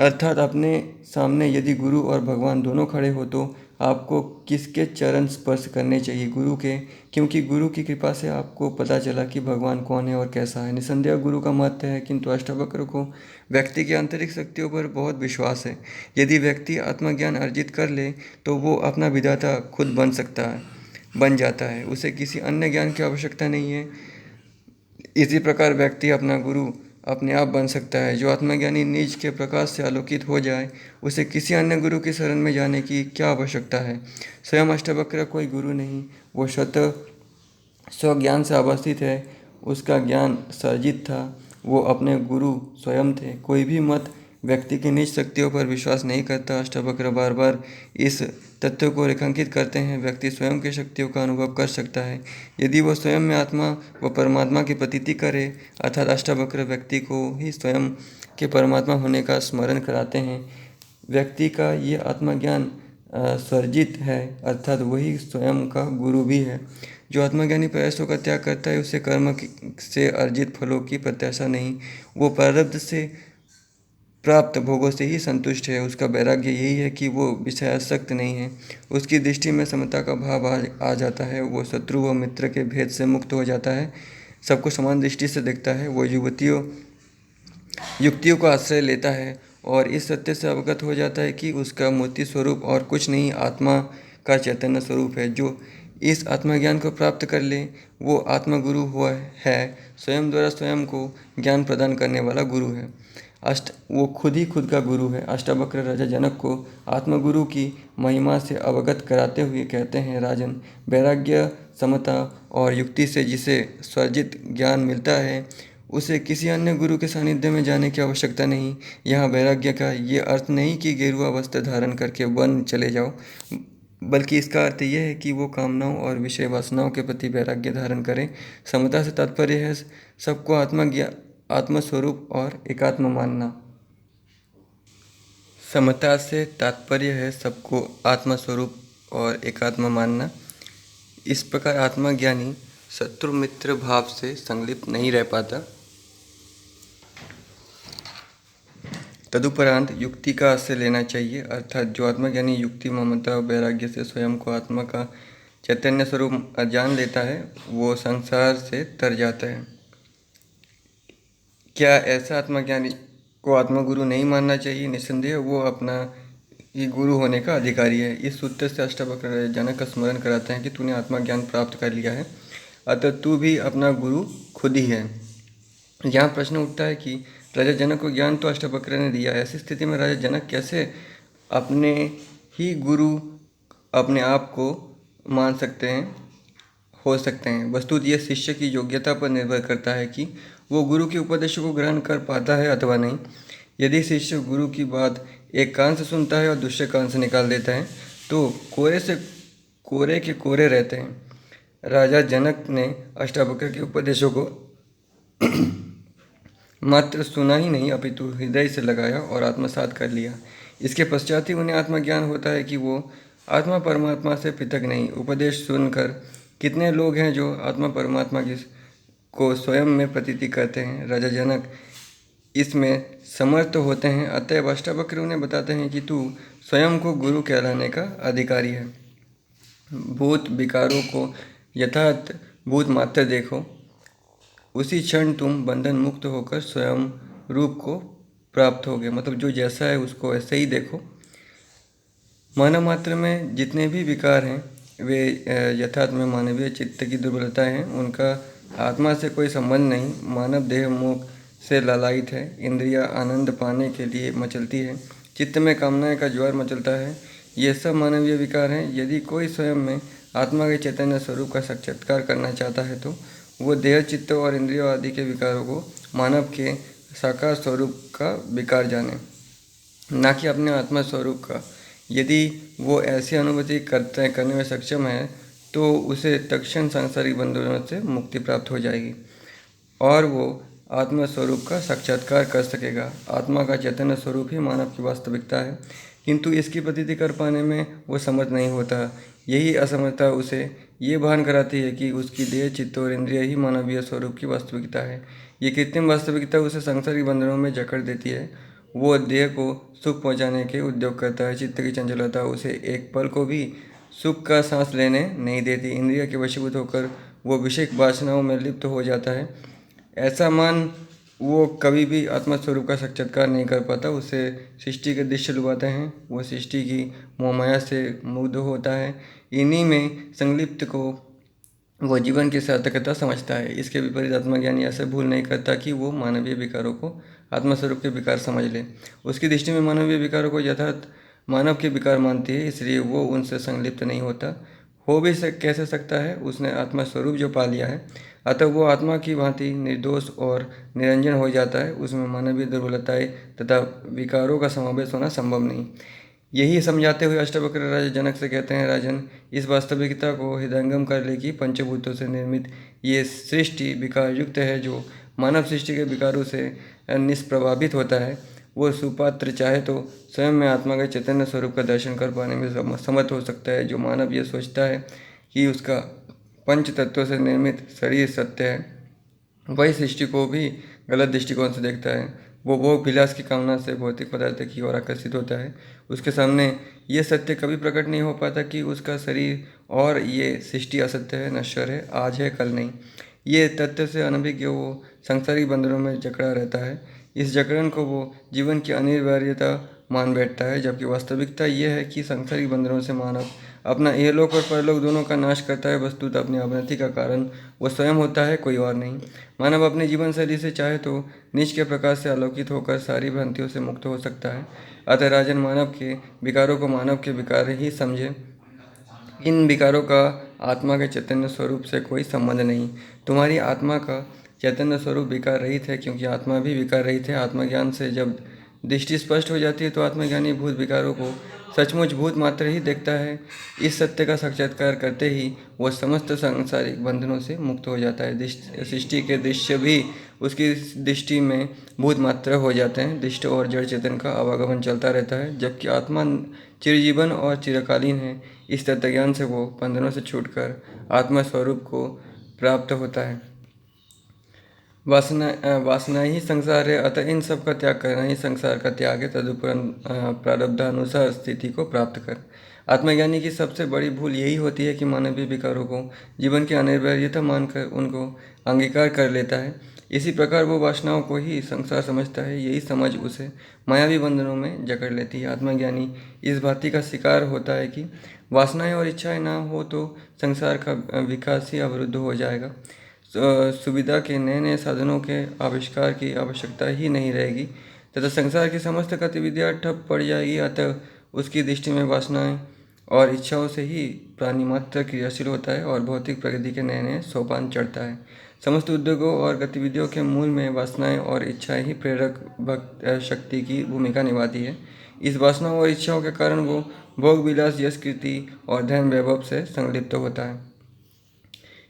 Speaker 1: अर्थात अपने सामने यदि गुरु और भगवान दोनों खड़े हो तो आपको किसके चरण स्पर्श करने चाहिए? गुरु के, क्योंकि गुरु की कृपा से आपको पता चला कि भगवान कौन है और कैसा है। निसंदेह गुरु का महत्व है, किंतु अष्टावक्र को व्यक्ति की आंतरिक शक्तियों पर बहुत विश्वास है। यदि व्यक्ति आत्मज्ञान अर्जित कर ले तो वो अपना विधाता खुद बन जाता है। उसे किसी अन्य ज्ञान की आवश्यकता नहीं है। इसी प्रकार व्यक्ति अपना गुरु अपने आप बन सकता है। जो आत्मज्ञानी निज के प्रकाश से आलोकित हो जाए, उसे किसी अन्य गुरु की शरण में जाने की क्या आवश्यकता है? स्वयं अष्टावक्र कोई गुरु नहीं, वो स्वज्ञान से आभासित है। उसका ज्ञान सर्जित था। वो अपने गुरु स्वयं थे। कोई भी मत व्यक्ति की निज शक्तियों पर विश्वास नहीं करता। अष्टावक्र बार बार इस तथ्य को रेखांकित करते हैं, व्यक्ति स्वयं की शक्तियों का अनुभव कर सकता है यदि वह स्वयं में आत्मा व परमात्मा की प्रतीति करे। अर्थात अष्टावक्र व्यक्ति को ही स्वयं के परमात्मा होने का स्मरण कराते हैं। व्यक्ति का ये आत्मज्ञान सर्जित है, अर्थात वही स्वयं का गुरु भी है। जो आत्मज्ञानी प्रयासों का त्याग करता है, उसे कर्म से अर्जित फलों की प्रत्याशा नहीं, वो प्रारब्ध से प्राप्त भोगों से ही संतुष्ट है। उसका वैराग्य यही है कि वो विषयासक्त नहीं है। उसकी दृष्टि में समता का भाव आ जाता है। वो शत्रु व मित्र के भेद से मुक्त हो जाता है, सबको समान दृष्टि से देखता है। वो युक्तियों का आश्रय लेता है और इस सत्य से अवगत हो जाता है कि उसका मूर्ति स्वरूप और कुछ नहीं, आत्मा का चैतन्य स्वरूप है। जो इस आत्मज्ञान को प्राप्त कर ले, वो आत्मगुरु हुआ है। स्वयं द्वारा स्वयं को ज्ञान प्रदान करने वाला गुरु है। वो खुद ही खुद का गुरु है। अष्टावक्र राजा जनक को आत्मगुरु की महिमा से अवगत कराते हुए कहते हैं, राजन, वैराग्य, समता और युक्ति से जिसे स्वर्जित ज्ञान मिलता है, उसे किसी अन्य गुरु के सानिध्य में जाने की आवश्यकता नहीं। यहाँ वैराग्य का ये अर्थ नहीं कि गेरुआ वस्त्र धारण करके वन चले जाओ, बल्कि इसका अर्थ यह है कि वो कामनाओं और विषय वासनाओं के प्रति वैराग्य धारण करें। समता से तात्पर्य है सबको आत्मस्वरूप और एकात्म मानना। समता से तात्पर्य है सबको आत्मस्वरूप और एकात्म मानना। इस प्रकार आत्मज्ञानी शत्रु मित्र भाव से संलिप्त नहीं रह पाता। तदुपरांत युक्ति का आश्रय लेना चाहिए, अर्थात जो आत्मज्ञानी युक्ति, ममता और वैराग्य से स्वयं को आत्मा का चैतन्य स्वरूप जान लेता है, वो संसार से तर जाता है। क्या ऐसा आत्मज्ञानी को आत्मगुरु नहीं मानना चाहिए? निस्संदेह वो अपना ही गुरु होने का अधिकारी है। इस सूत्र से अष्टावक्र जनक का स्मरण कराते हैं कि तूने आत्मज्ञान प्राप्त कर लिया है, अतः तू भी अपना गुरु खुद ही है। यहाँ प्रश्न उठता है कि राजा जनक को ज्ञान तो अष्टावक्र ने दिया है, ऐसी स्थिति में राजा जनक कैसे अपने ही गुरु अपने आप को मान सकते हैं, हो सकते हैं? वस्तुतः यह शिष्य की योग्यता पर निर्भर करता है कि वो गुरु के उपदेशों को ग्रहण कर पाता है अथवा नहीं। यदि शिष्य गुरु की बात एक कान से सुनता है और दूसरे कान से निकाल देता है तो कोरे के कोरे रहते हैं। राजा जनक ने अष्टावक्र के उपदेशों को मात्र सुना ही नहीं अपितु हृदय से लगाया और आत्मसात कर लिया। इसके पश्चात ही उन्हें आत्मज्ञान होता है कि वो आत्मा परमात्मा से पृथक नहीं। उपदेश सुनकर कितने लोग हैं जो आत्मा परमात्मा की को स्वयं में प्रतीति करते हैं। राजा जनक इसमें समर्थ होते हैं, अतएव अष्टावक्र उन्हें बताते हैं कि तू स्वयं को गुरु कहलाने का अधिकारी है। भूत विकारों को यथार्थ भूत मात्र देखो, उसी क्षण तुम बंधन मुक्त होकर स्वयं रूप को प्राप्त होगे। मतलब जो जैसा है उसको ऐसे ही देखो। मानव मात्र में जितने भी विकार हैं वे यथार्थ में मानवीय चित्त की दुर्बलताएं हैं, उनका आत्मा से कोई संबंध नहीं। मानव देह मोह से लालायित है, इंद्रियां आनंद पाने के लिए मचलती है, चित्त में कामनाएं का ज्वार मचलता है। ये सब मानवीय विकार हैं। यदि कोई स्वयं में आत्मा के चैतन्य स्वरूप का साक्षात्कार करना चाहता है तो वो देह चित्त और इंद्रियों आदि के विकारों को मानव के साकार स्वरूप का विकार जाने, ना कि अपने आत्मा स्वरूप का। यदि वो ऐसी अनुभूति करने में सक्षम है तो उसे तत्क्षण सांसारिक बंधनों से मुक्ति प्राप्त हो जाएगी और वो आत्मा स्वरूप का साक्षात्कार कर सकेगा। आत्मा का चैतन्य स्वरूप ही मानव की वास्तविकता है, किंतु इसकी प्रतीति कर पाने में वो समर्थ नहीं होता। यही असमर्थता उसे ये भान कराती है कि उसकी देह चित्त और इंद्रिय ही मानवीय स्वरूप की वास्तविकता है। ये कृत्रिम वास्तविकता उसे सांसारिक बंधनों में जकड़ देती है। वो देह को सुख पहुंचाने के उद्योग करता है। चित्त की चंचलता उसे एक पल को भी सुख का सांस लेने नहीं देती। इंद्रिय के वशीभूत होकर वो विषय वासनाओं में लिप्त हो जाता है। ऐसा मान वो कभी भी आत्मस्वरूप का साक्षात्कार नहीं कर पाता। उसे सृष्टि के दृश्य लुभाते हैं, वो सृष्टि की मोहमाया से मुग्ध होता है। इन्हीं में संलिप्त को वो जीवन की सार्थकता समझता है। इसके विपरीत आत्मज्ञानी ऐसे भूल नहीं करता कि वो मानवीय विकारों को आत्मस्वरूप के विकार समझ ले। उसकी दृष्टि में मानवीय विकारों को यथार्थ मानव के विकार मानती है, इसलिए वो उनसे संलिप्त नहीं होता। हो भी कैसे सकता है? उसने आत्मस्वरूप जो पा लिया है, अतः वो आत्मा की भांति निर्दोष और निरंजन हो जाता है। उसमें मानवीय दुर्बलताएं तथा विकारों का समावेश होना संभव नहीं। यही समझाते हुए अष्टावक्र राजा जनक से कहते हैं, राजन, इस वास्तविकता को हृदयंगम कर ले कि पंचभूतों से निर्मित ये सृष्टि विकार युक्त है। जो मानव सृष्टि के विकारों से निष्प्रभावित होता है, वो सुपात्र चाहे तो स्वयं में आत्मा के चैतन्य स्वरूप का दर्शन कर पाने में समर्थ हो सकता है। जो मानव ये सोचता है कि उसका पंच तत्वों से निर्मित शरीर सत्य है, वही सृष्टि को भी गलत दृष्टिकोण से देखता है। वो भोग विलास की कामना से भौतिक पदार्थ की ओर आकर्षित होता है। उसके सामने ये सत्य कभी प्रकट नहीं हो पाता कि उसका शरीर और ये सृष्टि असत्य है, नश्वर है, आज है कल नहीं। ये तथ्य से अनभिज्ञ वो सांसारिक बंधनों में जकड़ा रहता है। इस जकड़न को वो जीवन की अनिवार्यता मान बैठता है, जबकि वास्तविकता यह है कि सांसारिक बंधनों से मानव अपना इहलोक और परलोक दोनों का नाश करता है। वस्तुतः अपनी अवनति का कारण वो स्वयं होता है, कोई और नहीं। मानव अपने जीवन शैली से चाहे तो नीच के प्रकाश से आलोकित होकर सारी भ्रांतियों से मुक्त हो सकता है। अतः राजन, मानव के विकारों को मानव के विकार ही समझे। इन विकारों का आत्मा के चैतन्य स्वरूप से कोई संबंध नहीं। तुम्हारी आत्मा का चैतन्य स्वरूप विकार रहित है, क्योंकि आत्मा भी विकार रहित है। आत्मज्ञान से जब दृष्टि स्पष्ट हो जाती है तो आत्मज्ञानी भूत विकारों को सचमुच भूत मात्र ही देखता है। इस सत्य का साक्षात्कार करते ही वह समस्त सांसारिक बंधनों से मुक्त हो जाता है। सृष्टि के दृश्य भी उसकी दृष्टि में भूत मात्र हो जाते हैं। दृष्ट और जड़ चेतन का आवागमन चलता रहता है, जबकि आत्मा चिरजीवन और चिरकालीन है। इस तत्वज्ञान से वो बंधनों से छूटकर आत्मा स्वरूप को प्राप्त होता है। वासना ही संसार है, अतः इन सब का त्याग करना ही संसार का त्याग है। तदुपरांत प्रारब्धानुसार स्थिति को प्राप्त कर। आत्मज्ञानी की सबसे बड़ी भूल यही होती है कि मानवीय विकारों को जीवन की अनिवार्यता मानकर उनको अंगीकार कर लेता है। इसी प्रकार वो वासनाओं को ही संसार समझता है। यही समझ उसे मायावी बंधनों में जकड़ लेती है। आत्मज्ञानी इस बात का शिकार होता है कि वासनाएं और इच्छाएं ना हो तो संसार का विकास ही अवरुद्ध हो जाएगा। सुविधा के नए नए साधनों के आविष्कार की आवश्यकता ही नहीं रहेगी तथा संसार की समस्त गतिविधियां ठप पड़ जाएगी। अतः उसकी दृष्टि में वासनाएं और इच्छाओं से ही प्राणी मात्र क्रियाशील होता है और भौतिक प्रगति के नए नए सोपान चढ़ता है। समस्त उद्योगों और गतिविधियों के मूल में वासनाएं और इच्छाएं ही प्रेरक शक्ति की भूमिका निभाती है। इस वासनाओं और इच्छाओं के कारण वो भोग विलास, यश, कीर्ति और धन वैभव से संलिप्त होता है।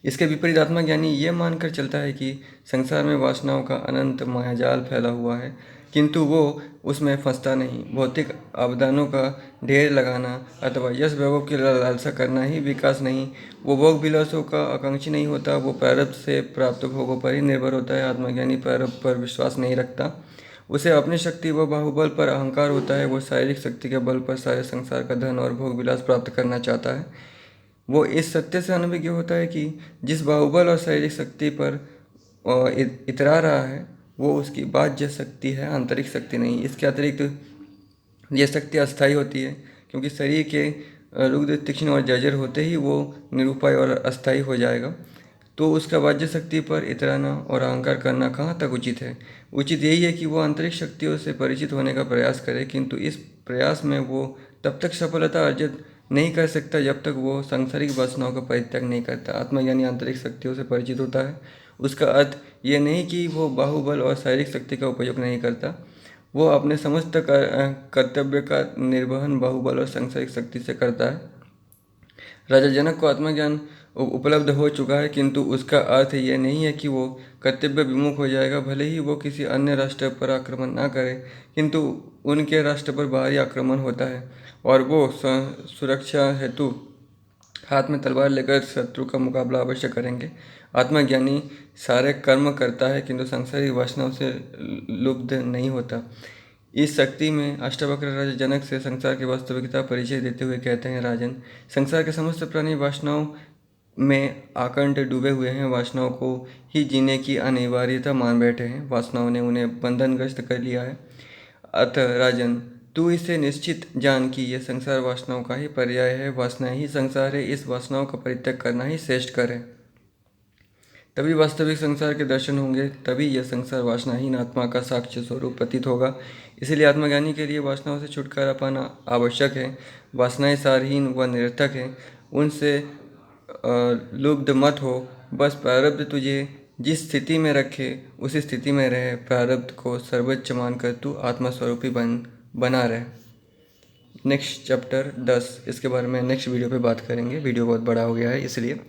Speaker 1: इसके विपरीत आत्मज्ञानी ये मानकर चलता है कि संसार में वासनाओं का अनंत मायाजाल फैला हुआ है, किंतु वो उसमें फंसता नहीं। भौतिक आबदानों का ढेर लगाना अथवा यश वैभव की लालसा करना ही विकास नहीं। वो भोग विलासों का आकांक्षी नहीं होता, वो प्रारब्ध से प्राप्त भोगों पर ही निर्भर होता है। आत्मज्ञानी प्रारब्ध पर विश्वास नहीं रखता, उसे अपनी शक्ति व बाहुबल पर अहंकार होता है। वो शारीरिक शक्ति के बल पर सारे संसार का धन और भोग विलास प्राप्त करना चाहता है। वो इस सत्य से अनभिज्ञ होता है कि जिस बाहुबल और शारीरिक शक्ति पर इतरा रहा है वो उसकी बाह्य शक्ति है, आंतरिक शक्ति नहीं। इसके अतिरिक्त यह शक्ति अस्थायी होती है, क्योंकि शरीर के रुग्ध, तीक्ष्ण और जर्जर होते ही वो निरुपाय और अस्थायी हो जाएगा। तो उसका बाह्य शक्ति पर इतराना और अहंकार करना कहाँ तक उचित है? उचित यही है कि वो आंतरिक शक्तियों से परिचित होने का प्रयास करे, किंतु इस प्रयास में वो तब तक सफलता अर्जित नहीं कर सकता जब तक वो सांसारिक वासनाओं का परित्याग नहीं करता। आत्मज्ञानी आंतरिक शक्तियों से परिचित होता है। उसका अर्थ ये नहीं कि वो बाहुबल और शारीरिक शक्ति का उपयोग नहीं करता, वो अपने समस्त कर्तव्य का निर्वहन बाहुबल और सांसारिक शक्ति से करता है। राजा जनक को आत्मज्ञान उपलब्ध हो चुका है, किंतु उसका अर्थ यह नहीं है कि वो कर्तव्य विमुख हो जाएगा। भले ही वो किसी अन्य राष्ट्र पर आक्रमण ना करे, किंतु उनके राष्ट्र पर बाहरी आक्रमण होता है और वो सुरक्षा हेतु हाथ में तलवार लेकर शत्रु का मुकाबला अवश्य करेंगे। आत्मज्ञानी सारे कर्म करता है, किंतु सांसारिक वासनाओं से लुब्ध नहीं होता। इस शक्ति में अष्टावक्र राजा जनक से संसार की वास्तविकता परिचय देते हुए कहते हैं, राजन, संसार के समस्त प्राणी वासनाओं में आकंठ डूबे हुए हैं। वासनाओं को ही जीने की अनिवार्यता मान बैठे हैं। वासनाओं ने उन्हें बंधनग्रस्त कर लिया है। अतः राजन, तू इसे निश्चित जान कि यह संसार वासनाओं का ही पर्याय है। वासनाएं ही संसार है। इस वासनाओं का परित्याग करना ही श्रेष्ठ कर है। तभी वास्तविक संसार के दर्शन होंगे, तभी यह संसार वासनाहीन आत्मा का साक्ष्य स्वरूप प्रतीत होगा। इसलिए आत्मज्ञानी के लिए वासनाओं से छुटकारा पाना आवश्यक है। वासनाएं सारहीन व निरर्थक हैं, उनसे लुब्ध मत हो। बस प्रारब्ध तुझे जिस स्थिति में रखे उसी स्थिति में रहे। प्रारब्ध को सर्वोच्च मानकर तू आत्मस्वरूपी बना रहे। नेक्स्ट चैप्टर 10, इसके बारे में नेक्स्ट वीडियो पे बात करेंगे। वीडियो बहुत बड़ा हो गया है इसलिए।